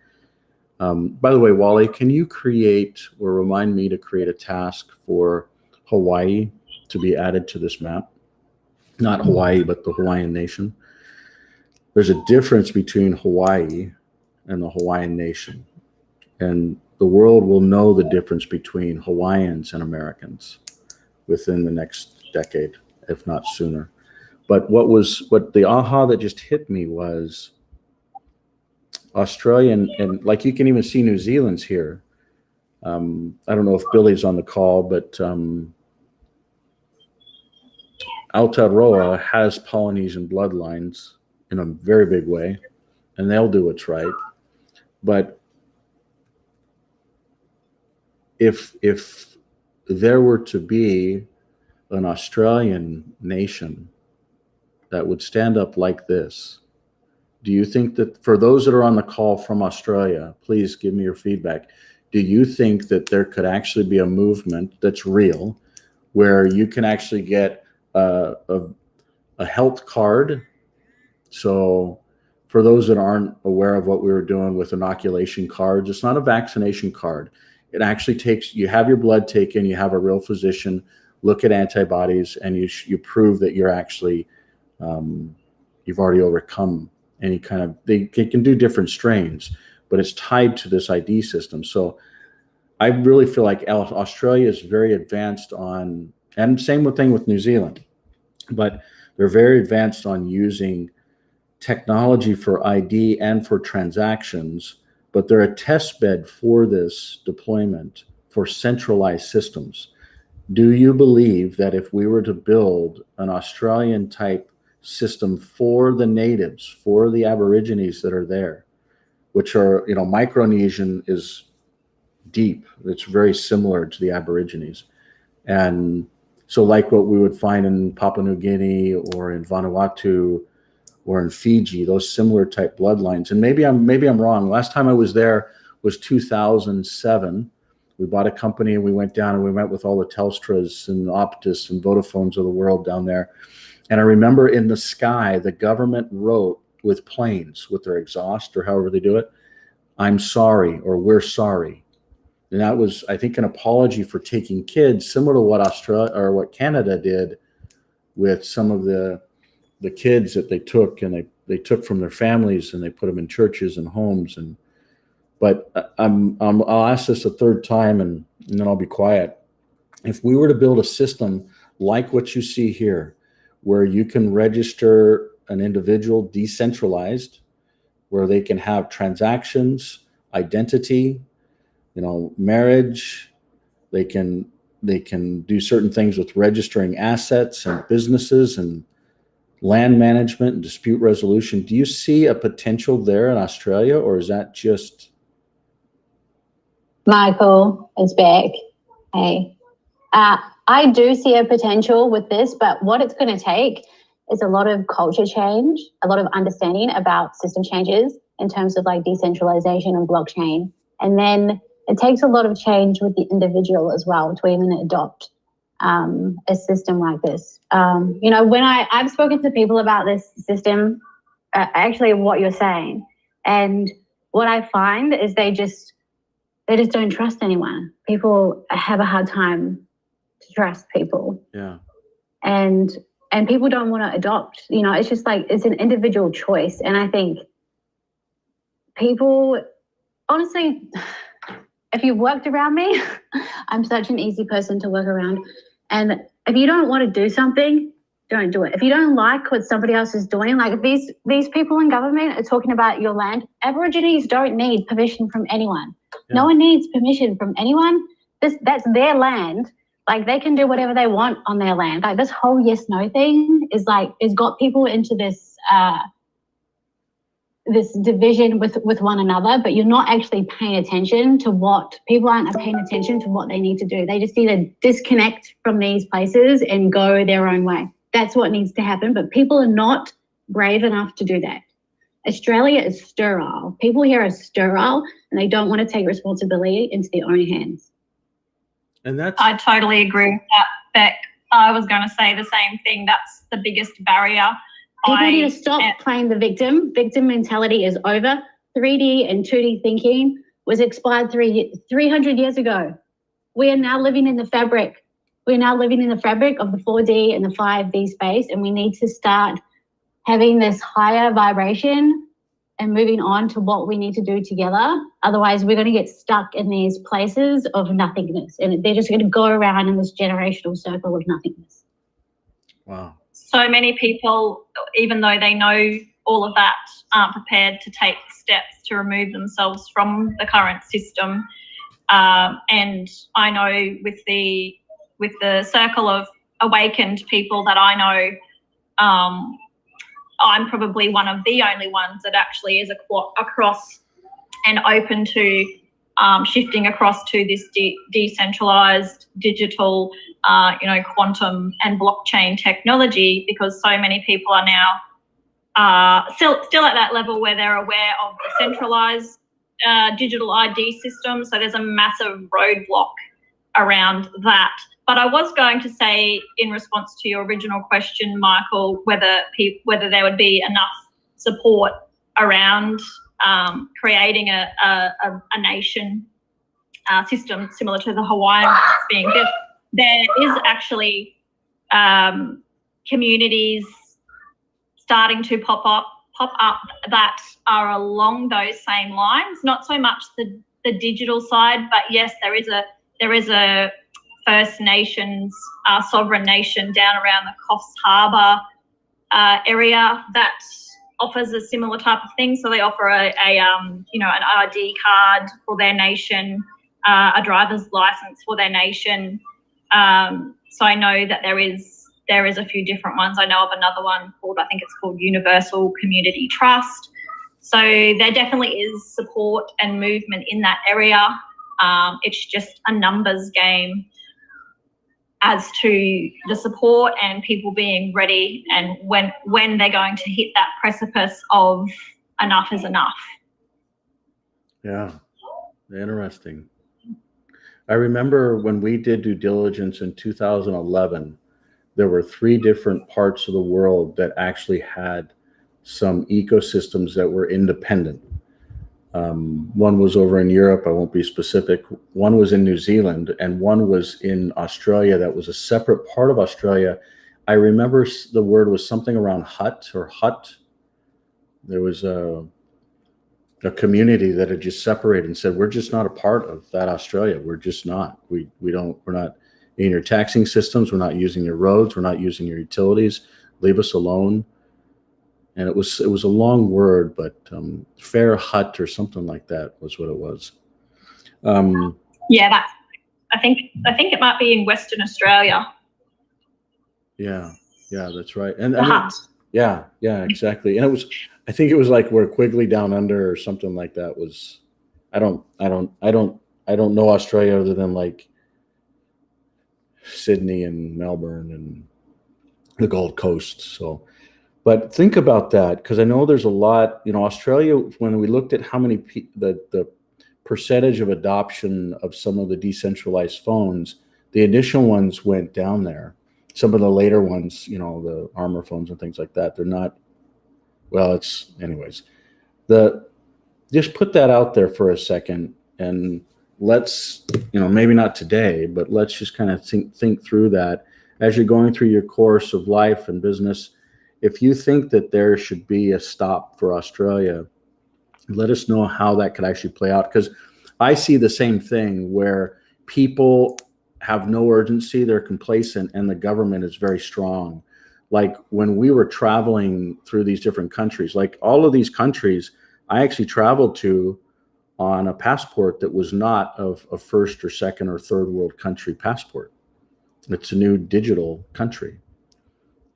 By the way, Wally, can you create or remind me to create a task for Hawaii to be added to this map? Not Hawaii, but the Hawaiian nation. There's a difference between Hawaii and the Hawaiian nation. And the world will know the difference between Hawaiians and Americans within the next decade, if not sooner. But what the aha that just hit me was Australia, and like you can even see New Zealand's here. I don't know if Billy's on the call, but Aotearoa has Polynesian bloodlines in a very big way, and they'll do what's right. But if there were to be an Australian nation that would stand up like this, do you think that, for those that are on the call from Australia, please give me your feedback. Do you think that there could actually be a movement that's real where you can actually get a health card? So for those that aren't aware of what we were doing with inoculation cards, it's not a vaccination card. It actually you have your blood taken, you have a real physician look at antibodies, and you prove that you're actually, you've already overcome any kind of, they can do different strains, but it's tied to this ID system. So I really feel like Australia is very advanced on, and same thing with New Zealand, but they're very advanced on using technology for ID and for transactions, but they're a test bed for this deployment for centralized systems. Do you believe that if we were to build an Australian type system for the natives, for the Aborigines that are there, which are, Micronesian is deep. It's very similar to the Aborigines. And so like what we would find in Papua New Guinea or in Vanuatu or in Fiji, those similar type bloodlines. And maybe I'm wrong. Last time I was there was 2007. We bought a company and we went down and we met with all the Telstras and Optus and Vodafones of the world down there. And I remember in the sky, the government wrote with planes, with their exhaust or however they do it, "I'm sorry," or "We're sorry." And that was, I think, an apology for taking kids, similar to what Australia or what Canada did with some of the kids that they took, and they took from their families and they put them in churches and homes. But I'll ask this a third time and then I'll be quiet. If we were to build a system like what you see here, where you can register an individual decentralized, where they can have transactions, identity, marriage, they can do certain things with registering assets and businesses and land management and dispute resolution. Do you see a potential there in Australia, or is that just... Michael is back. Hey, I do see a potential with this, but what it's going to take is a lot of culture change, a lot of understanding about system changes in terms of like decentralization and blockchain. And then it takes a lot of change with the individual as well to even adopt a system like this. When I've spoken to people about this system, actually what you're saying, and what I find is they just don't trust anyone. People have a hard time to trust people. Yeah. And people don't want to adopt, it's just like, it's an individual choice. And I think people, honestly, if you've worked around me, I'm such an easy person to work around. And if you don't want to do something, don't do it. If you don't like what somebody else is doing, like these people in government are talking about your land, Aborigines don't need permission from anyone. Yeah. No one needs permission from anyone. that's their land. Like, they can do whatever they want on their land. Like, this whole yes/no thing is got people into this this division with one another, but you're not actually paying attention to what people aren't paying attention to what they need to do. They just need to disconnect from these places and go their own way. That's what needs to happen, but people are not brave enough to do that. Australia is sterile. People here are sterile, and they don't want to take responsibility into their own hands. And I totally agree with that, Beck. I was going to say the same thing. That's the biggest barrier. People need to stop playing the victim. Victim mentality is over. 3D and 2D thinking was expired 300 years ago. We are now living in the fabric. We're now living in the fabric of the 4D and the 5D space, and we need to start having this higher vibration and moving on to what we need to do together. Otherwise, we're going to get stuck in these places of nothingness, and they're just going to go around in this generational circle of nothingness. Wow. So many people, even though they know all of that, aren't prepared to take steps to remove themselves from the current system. And I know with the circle of awakened people that I know, I'm probably one of the only ones that actually is across and open to shifting across to this decentralized digital, quantum and blockchain technology, because so many people are now still at that level where they're aware of the centralized digital ID system. So there's a massive roadblock around that. But I was going to say, in response to your original question, Michael, whether there would be enough support around creating a nation system similar to the Hawaiian one that's being built. There is actually communities starting to pop up that are along those same lines. Not so much the digital side, but yes, there is a First Nations sovereign nation down around the Coffs Harbour area that offers a similar type of thing. So they offer an ID card for their nation, a driver's license for their nation. So I know that there is a few different ones. I know of another one I think it's called Universal Community Trust. So there definitely is support and movement in that area. It's just a numbers game as to the support and people being ready and when they're going to hit that precipice of enough is enough. Yeah, interesting. I remember when we did due diligence in 2011, there were 3 different parts of the world that actually had some ecosystems that were independent. One was over in Europe, I won't be specific. One was in New Zealand, and one was in Australia that was a separate part of Australia. I remember the word was something around hut. There was a community that had just separated and said, we're just not a part of that Australia. We're just not. We're not in your taxing systems. We're not using your roads. We're not using your utilities. Leave us alone. And it was a long word, but fair hut or something like that was what it was. Yeah, I think it might be in Western Australia. Yeah, that's right. And the hut. Yeah, exactly. And I think it was like where Quigley Down Under or something like that was. I don't know Australia other than like Sydney and Melbourne and the Gold Coast. So. But think about that, because I know there's a lot, Australia, when we looked at how many, the percentage of adoption of some of the decentralized phones, the initial ones went down there. Some of the later ones, the Armor phones and things like that, they're not, anyways. Just put that out there for a second, and let's, maybe not today, but let's just kind of think through that as you're going through your course of life and business. If you think that there should be a stop for Australia, let us know how that could actually play out. Because I see the same thing where people have no urgency, they're complacent, and the government is very strong. Like when we were traveling through these different countries, like all of these countries I actually traveled to on a passport that was not of a first or second or third world country passport. It's a new digital country.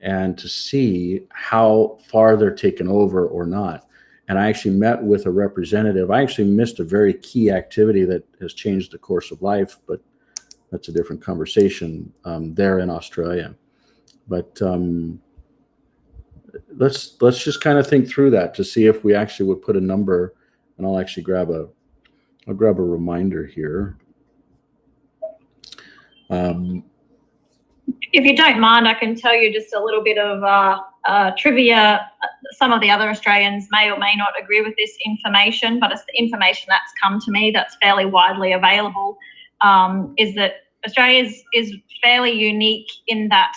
And to see how far they're taken over or not. And I actually met with a representative. I actually missed a very key activity that has changed the course of life, but that's a different conversation there in Australia. But let's just kind of think through that to see if we actually would put a number. And I'll actually grab a reminder here. If you don't mind, I can tell you just a little bit of trivia. Some of the other Australians may or may not agree with this information, but it's the information that's come to me that's fairly widely available, is that Australia is fairly unique in that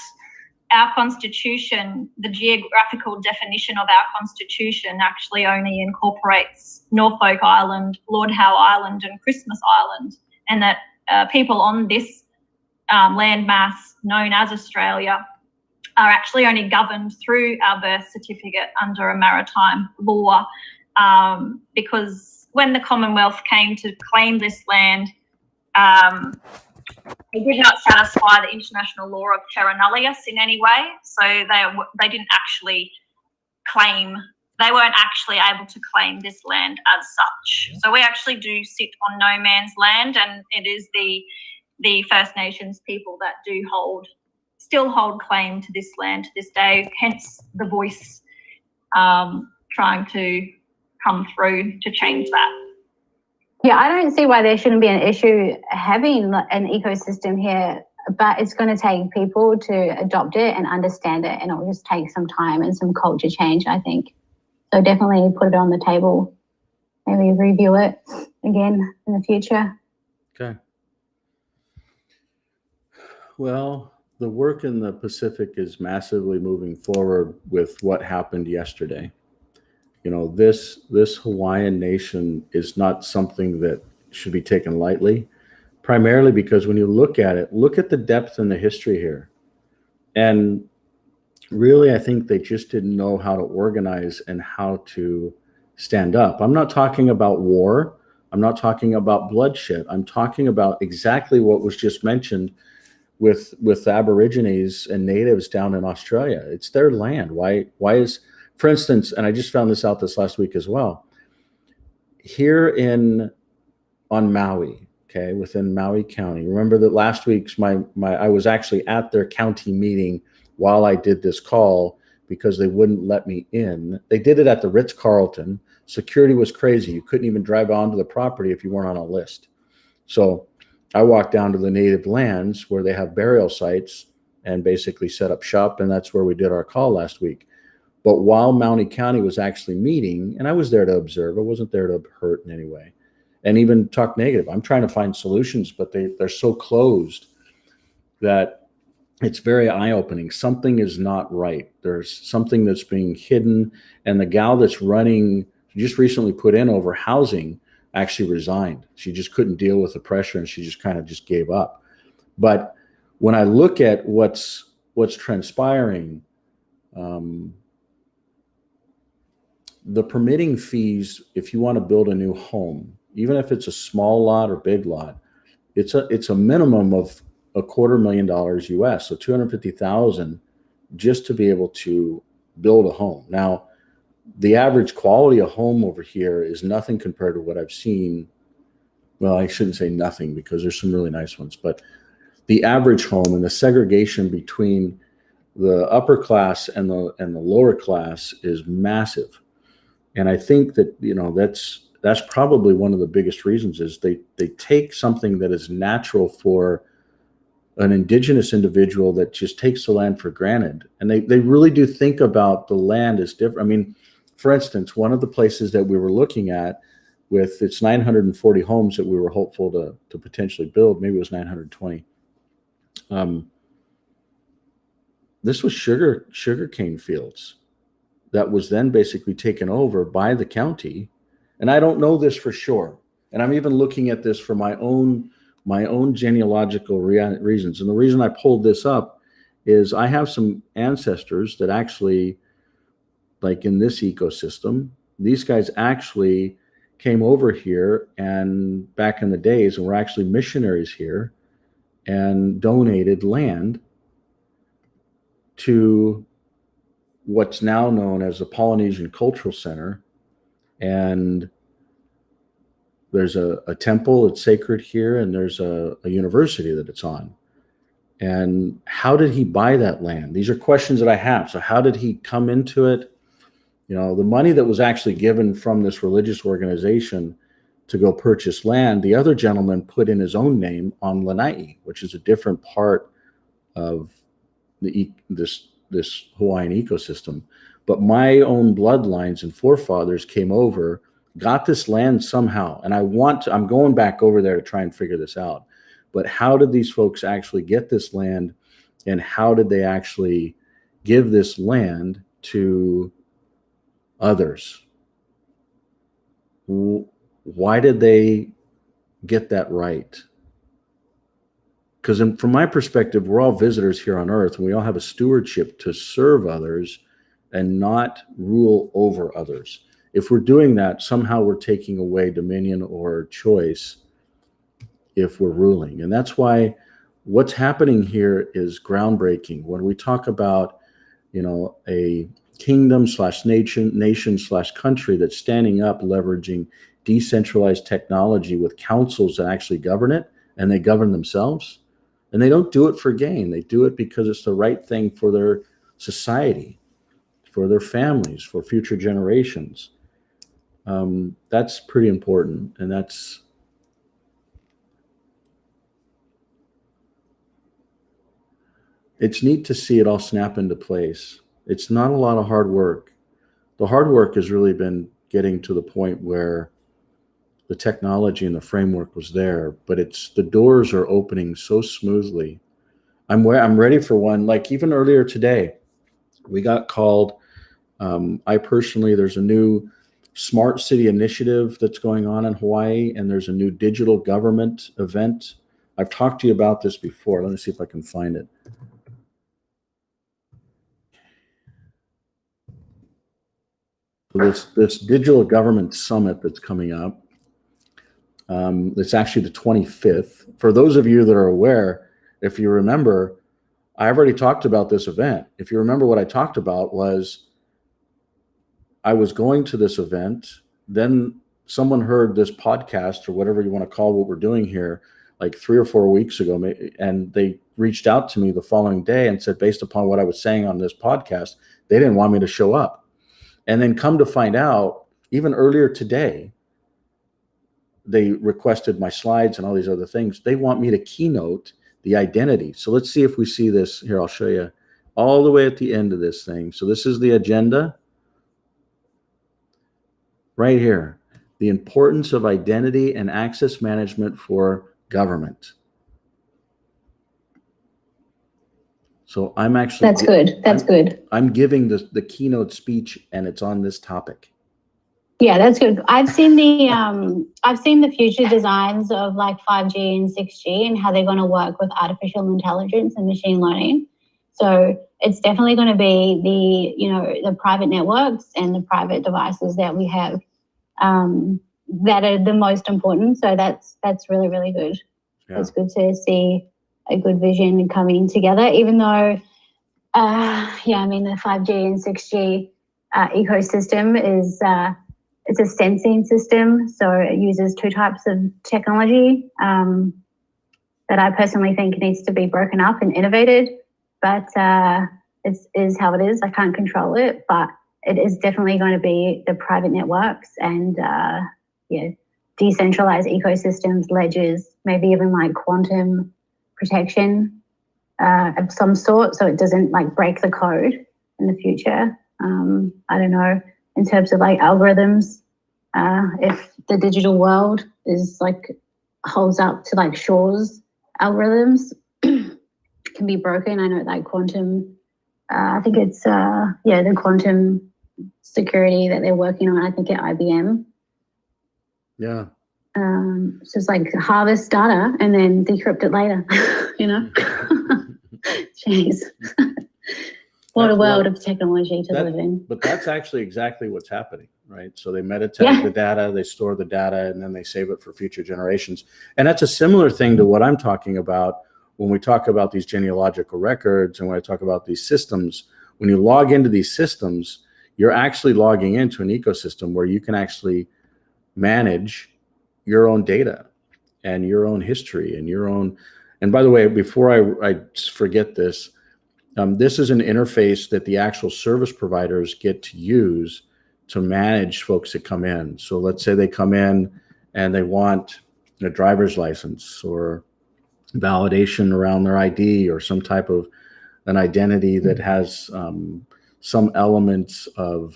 our constitution, the geographical definition of our constitution actually only incorporates Norfolk Island, Lord Howe Island and Christmas Island, and that people on this landmass known as Australia are actually only governed through our birth certificate under a maritime law, because when the Commonwealth came to claim this land, it did not satisfy the international law of terra nullius in any way. So they didn't actually claim, they weren't actually able to claim this land as such. So we actually do sit on no man's land, and it is the First Nations people that do still hold claim to this land to this day, hence the voice trying to come through to change that. Yeah, I don't see why there shouldn't be an issue having an ecosystem here, but it's going to take people to adopt it and understand it, and it will just take some time and some culture change, I think. So definitely put it on the table, maybe review it again in the future. Okay. Well, the work in the Pacific is massively moving forward with what happened yesterday. You know, this Hawaiian nation is not something that should be taken lightly, primarily because when you look at it, look at the depth and the history here. And really, I think they just didn't know how to organize and how to stand up. I'm not talking about war. I'm not talking about bloodshed. I'm talking about exactly what was just mentioned with Aborigines and natives down in Australia. It's their land. Why is, for instance, and I just found this out this last week as well, here on Maui, okay, within Maui County. Remember that last week's I was actually at their county meeting while I did this call because they wouldn't let me in. They did it at the Ritz-Carlton. Security was crazy. You couldn't even drive onto the property if you weren't on a list. So I walked down to the native lands where they have burial sites and basically set up shop, and that's where we did our call last week. But while Maui County was actually meeting, and I was there to observe, I wasn't there to hurt in any way, and even talk negative. I'm trying to find solutions, but they're so closed that it's very eye-opening. Something is not right. There's something that's being hidden, and the gal that's running, just recently put in over housing, actually resigned. She just couldn't deal with the pressure, and she just kind of just gave up. But when I look at what's transpiring, the permitting fees, if you want to build a new home, even if it's a small lot or big lot, it's a minimum of $250,000 US, so $250,000 just to be able to build a home. Now, the average quality of home over here is nothing compared to what I've seen. Well, I shouldn't say nothing because there's some really nice ones, but the average home and the segregation between the upper class and the lower class is massive. And I think that, you know, that's probably one of the biggest reasons is they take something that is natural for an indigenous individual that just takes the land for granted. And they really do think about the land as different. I mean, for instance, one of the places that we were looking at with its 940 homes that we were hopeful to potentially build, maybe it was 920. This was sugarcane fields that was then basically taken over by the county. And I don't know this for sure. And I'm even looking at this for my own genealogical reasons. And the reason I pulled this up is I have some ancestors that actually, like in this ecosystem, these guys actually came over here and back in the days, and were actually missionaries here, and donated land to what's now known as the Polynesian Cultural Center. And there's a temple, it's sacred here, and there's a university that it's on. And how did he buy that land? These are questions that I have. So how did he come into it? You know, the money that was actually given from this religious organization to go purchase land, the other gentleman put in his own name on Lanai, which is a different part of this Hawaiian ecosystem. But my own bloodlines and forefathers came over, got this land somehow. And I'm going back over there to try and figure this out. But how did these folks actually get this land, and how did they actually give this land to others? Why did they get that right? Because from my perspective, we're all visitors here on earth, and we all have a stewardship to serve others and not rule over others. If we're doing that, somehow we're taking away dominion or choice if we're ruling. And that's why what's happening here is groundbreaking. When we talk about, you know, a kingdom / nation / country that's standing up, leveraging decentralized technology with councils that actually govern it, and they govern themselves, and they don't do it for gain. They do it because it's the right thing for their society, for their families, for future generations. That's pretty important. And it's neat to see it all snap into place. It's not a lot of hard work. The hard work has really been getting to the point where the technology and the framework was there, but the doors are opening so smoothly. I'm ready for one. Like even earlier today, we got called. I personally, there's a new smart city initiative that's going on in Hawaii, and there's a new digital government event. I've talked to you about this before. Let me see if I can find it. This digital government summit that's coming up, it's actually the 25th. For those of you that are aware, if you remember, I've already talked about this event. If you remember, what I talked about was I was going to this event, then someone heard this podcast or whatever you want to call what we're doing here, like 3 or 4 weeks ago, and they reached out to me the following day and said, based upon what I was saying on this podcast, they didn't want me to show up. And then come to find out, even earlier today, they requested my slides and all these other things. They want me to keynote the identity. So let's see if we see this here. I'll show you all the way at the end of this thing. So this is the agenda right here. The importance of identity and access management for government. So I'm actually— That's good. That's good. I'm giving the keynote speech, and it's on this topic. Yeah, that's good. I've seen the future designs of like 5G and 6G and how they're going to work with artificial intelligence and machine learning. So it's definitely going to be the private networks and the private devices that we have that are the most important. So that's really, really good. Yeah. It's good to see a good vision coming together, even though, the 5G and 6G ecosystem is it's a sensing system, so it uses 2 types of technology that I personally think needs to be broken up and innovated. But it is how it is. I can't control it, but it is definitely going to be the private networks and decentralized ecosystems, ledgers, maybe even like quantum protection of some sort, so it doesn't like break the code in the future. I don't know, in terms of like algorithms, if the digital world is like holds up to like Shaw's algorithms, can be broken. I know like quantum, I think it's the quantum security that they're working on, I think at IBM. Yeah. So it's like harvest data and then decrypt it later, you know? Jeez. What a world of technology to live in. But that's actually exactly what's happening, right? So they meditate the data, they store the data, and then they save it for future generations. And that's a similar thing to what I'm talking about when we talk about these genealogical records and when I talk about these systems. When you log into these systems, you're actually logging into an ecosystem where you can actually manage your own data and your own history and your own. And by the way, before I forget this, this is an interface that the actual service providers get to use to manage folks that come in. So let's say they come in and they want a driver's license or validation around their ID or some type of an identity that has some elements of,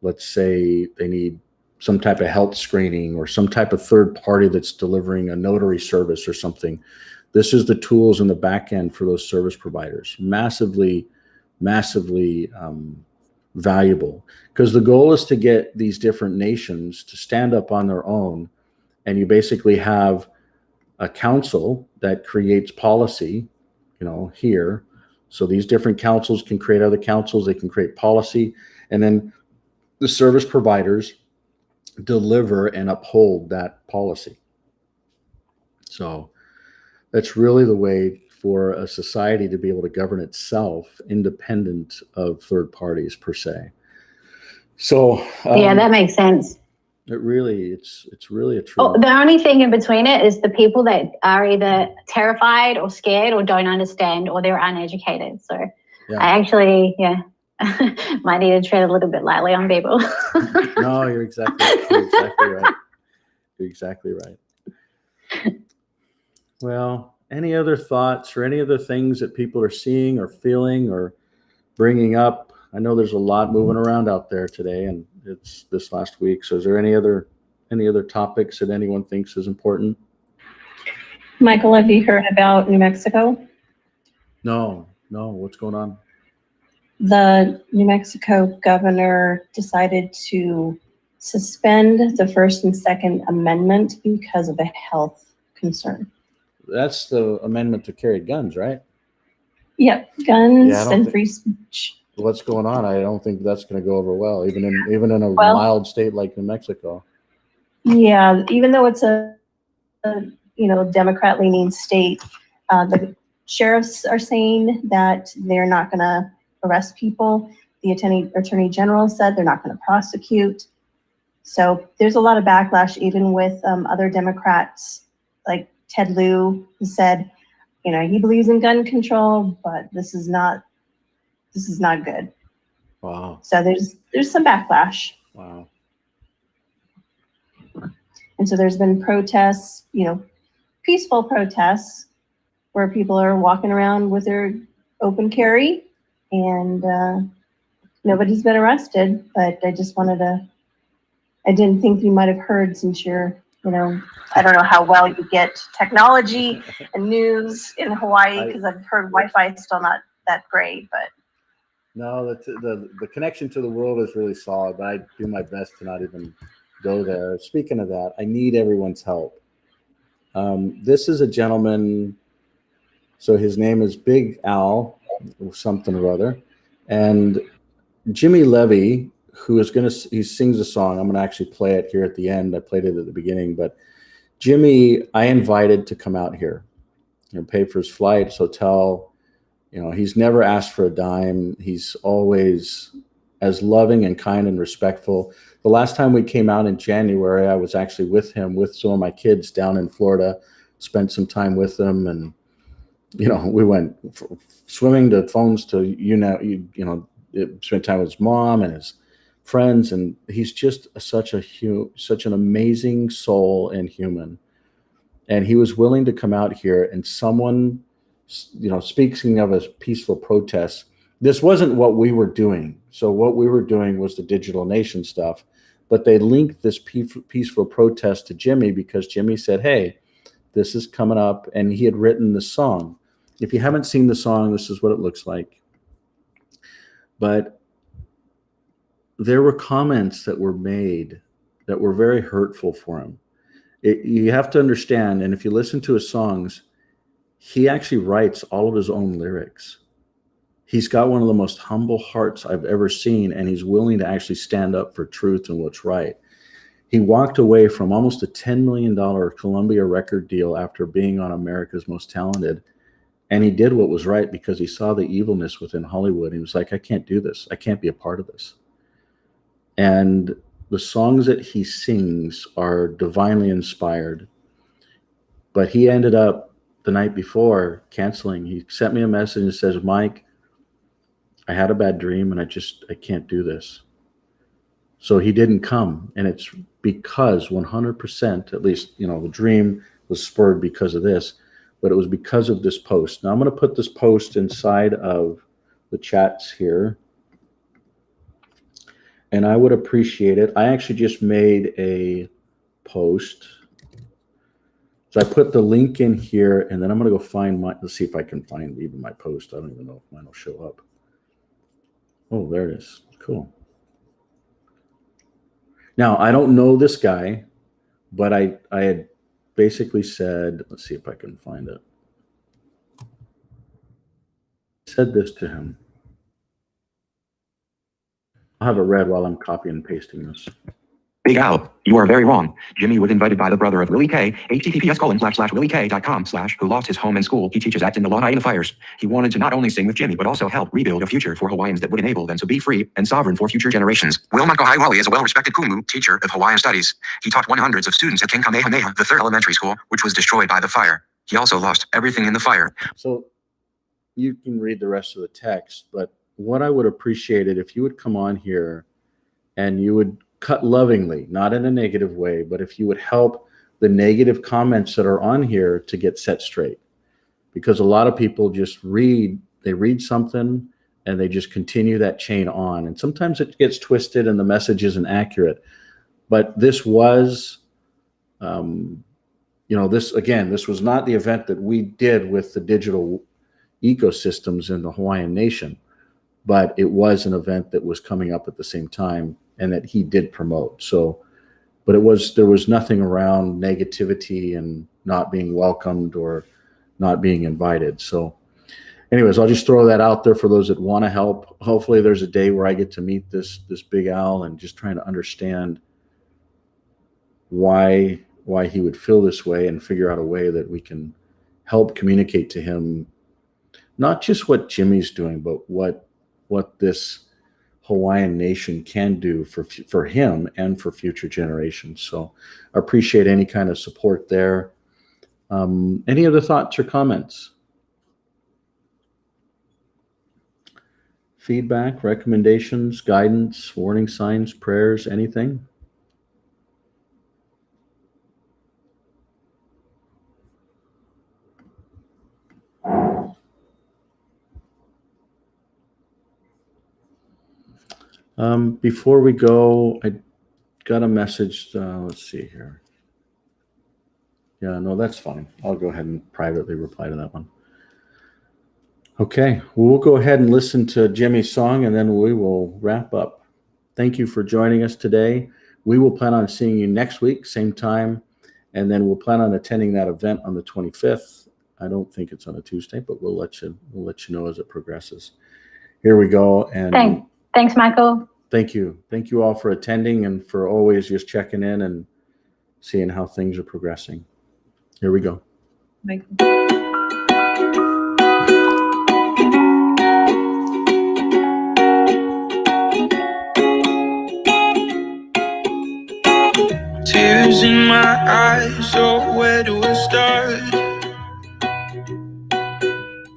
let's say they need some type of health screening or some type of third party that's delivering a notary service or something. This is the tools in the back end for those service providers. Massively valuable, because the goal is to get these different nations to stand up on their own, and you basically have a council that creates policy, here. So these different councils can create other councils, they can create policy, and then the service providers deliver and uphold that policy. So that's really the way for a society to be able to govern itself independent of third parties per se. So yeah, that makes sense. It's really a true. Oh, the only thing in between it is the people that are either terrified or scared or don't understand or they're uneducated. So I actually, might need to tread a little bit lightly on people. No, you're exactly right. You're exactly right. Well, any other thoughts or any other things that people are seeing or feeling or bringing up? I know there's a lot moving around out there today, and it's this last week. So is there any other topics that anyone thinks is important? Michael, have you heard about New Mexico? No. What's going on? The New Mexico governor decided to suspend the First and Second Amendment because of a health concern. That's the amendment to carry guns, right? Yep, guns and free speech. What's going on? I don't think that's going to go over well, even in a mild state like New Mexico. Yeah, even though it's a Democrat-leaning state, the sheriffs are saying that they're not going to arrest people. The attorney general said they're not going to prosecute. So there's a lot of backlash, even with other Democrats, like Ted Lieu, who said, he believes in gun control, but this is not good. Wow. So there's some backlash. Wow. And so there's been protests, peaceful protests where people are walking around with their open carry, and nobody's been arrested. But I just I didn't think you might have heard, since you're, I don't know how well you get technology and news in Hawaii, because I've heard Wi-Fi is still not that great, but. No, the connection to the world is really solid, but I do my best to not even go there. Speaking of that, I need everyone's help. This is a gentleman, so his name is Big Al, or something or other, and Jimmy Levy, he sings a song. I'm gonna actually play it here at the end. I played it at the beginning, but Jimmy, I invited to come out here and pay for his flight, his hotel. He's never asked for a dime. He's always as loving and kind and respectful. The last time we came out in January, I was actually with him, with some of my kids down in Florida, spent some time with them. And, we went swimming to phones to, spent time with his mom and his friends. And he's just such an amazing soul and human. And he was willing to come out here, and someone, speaking of a peaceful protest, this wasn't what we were doing. So what we were doing was the digital nation stuff, but they linked this peaceful protest to Jimmy because Jimmy said, hey, this is coming up. And he had written the song. If you haven't seen the song, this is what it looks like. But there were comments that were made that were very hurtful for him. You have to understand, and if you listen to his songs, he actually writes all of his own lyrics. he's got one of the most humble hearts I've ever seen, and he's willing to actually stand up for truth and what's right. He walked away from almost a $10 million Columbia record deal after being on America's Most Talented. And he did what was right because he saw the evilness within Hollywood. He was like, I can't do this. I can't be a part of this. And the songs that he sings are divinely inspired. But he ended up the night before canceling. He sent me a message and says, Mike, I had a bad dream and I can't do this. So he didn't come. And it's because 100%, at least, the dream was spurred because of this, but it was because of this post. Now I'm going to put this post inside of the chats here. And I would appreciate it. I actually just made a post. So I put the link in here, and then I'm going to go find let's see if I can find even my post. I don't even know if mine will show up. Oh, there it is. Cool. Now, I don't know this guy, but I had basically said, let's see if I can find it. Said this to him. I'll have it read while I'm copying and pasting this. Big Al, you are very wrong. Jimmy was invited by the brother of Willie K, https://williek.com/ who lost his home and school. He teaches at in the Lahaina in the fires. He wanted to not only sing with Jimmy, but also help rebuild a future for Hawaiians that would enable them to be free and sovereign for future generations. Will Makohaiwali is a well-respected Kumu teacher of Hawaiian studies. He taught hundreds of students at King Kamehameha, the third elementary school, which was destroyed by the fire. He also lost everything in the fire. So you can read the rest of the text, but what I would appreciate it if you would come on here and you would cut lovingly, not in a negative way, but if you would help the negative comments that are on here to get set straight. Because a lot of people just read something and they just continue that chain on. And sometimes it gets twisted and the message isn't accurate. But this was, this was not the event that we did with the digital ecosystems in the Hawaiian nation, but it was an event that was coming up at the same time and that he did promote. So, but there was nothing around negativity and not being welcomed or not being invited. So anyways, I'll just throw that out there for those that want to help. Hopefully there's a day where I get to meet this Big Al and just trying to understand why he would feel this way and figure out a way that we can help communicate to him, not just what Jimmy's doing, but what this Hawaiian nation can do for him and for future generations. So I appreciate any kind of support there. Any other thoughts or comments? Feedback, recommendations, guidance, warning signs, prayers, anything? Before we go, I got a message. Let's see here. Yeah, no, that's fine. I'll go ahead and privately reply to that one. Okay, we'll go ahead and listen to Jimmy's song and then we will wrap up. Thank you for joining us today. We will plan on seeing you next week, same time, and then we'll plan on attending that event on the 25th. I don't think it's on a Tuesday, but we'll let you know as it progresses. Here we go. And Thanks, Michael. Thank you. Thank you all for attending and for always just checking in and seeing how things are progressing. Here we go. Michael. Tears in my eyes, so where do I start?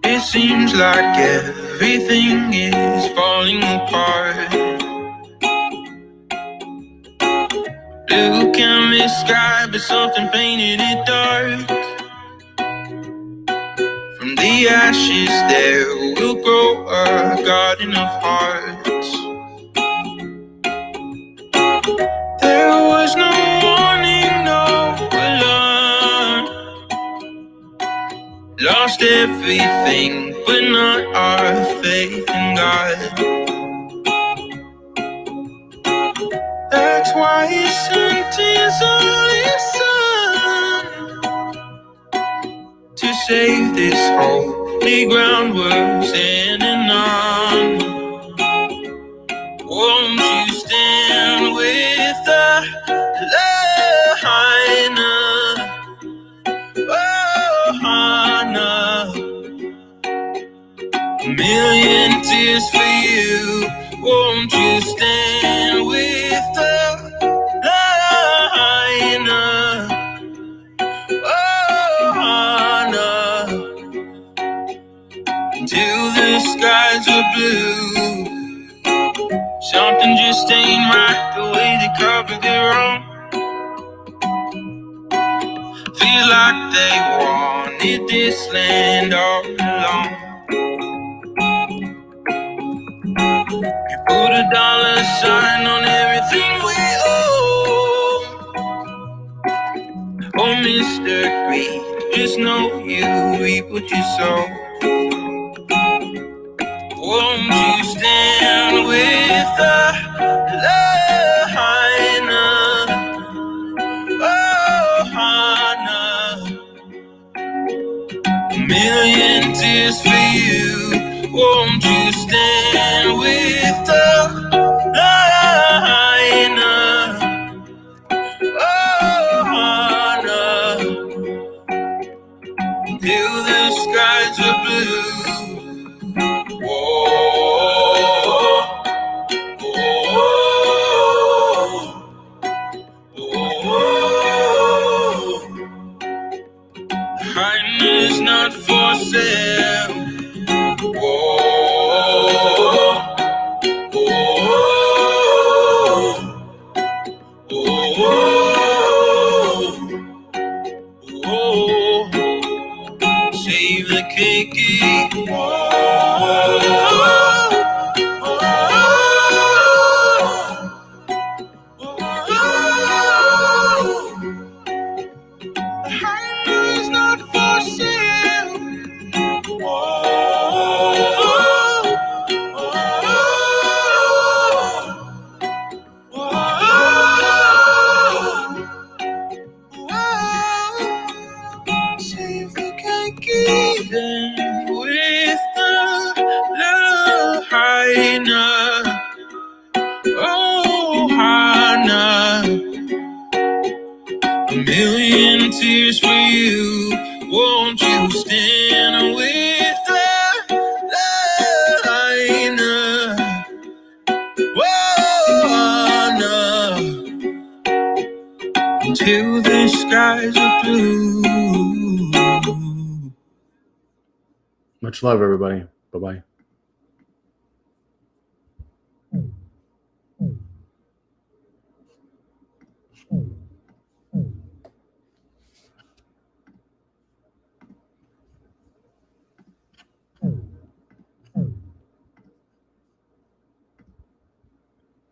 It seems like everything is falling apart. Blue canvas sky, but something painted it dark. From the ashes there will grow a garden of hearts. There was no warning, no alarm. Lost everything, but not our faith in God. That's why he sent his only son to save this whole only ground we're standing on. Won't you stand with the line? Oh, Hannah, a million tears for you. Won't you stand with the line? Oh, Hannah, till the skies are blue. Something just ain't right, the way they covered their own. Feel like they wanted this land all along. You put a dollar sign on everything we owe. Oh, Mr. Greed, just know you reap what you sow. Won't you stand with the line? Oh, Hannah, a million tears for you. Won't you stand with the line? Oh, Hannah, till the skies are blue. Whoa. Kindness not for sale. Whoa, save the cake. Kindness not for sale. Save the cake with the Lahaina. Oh, Hannah, a million tears for you. Won't you stand with the Lahaina? Oh, Hannah, until the skies are blue. Much love, everybody. Bye-bye.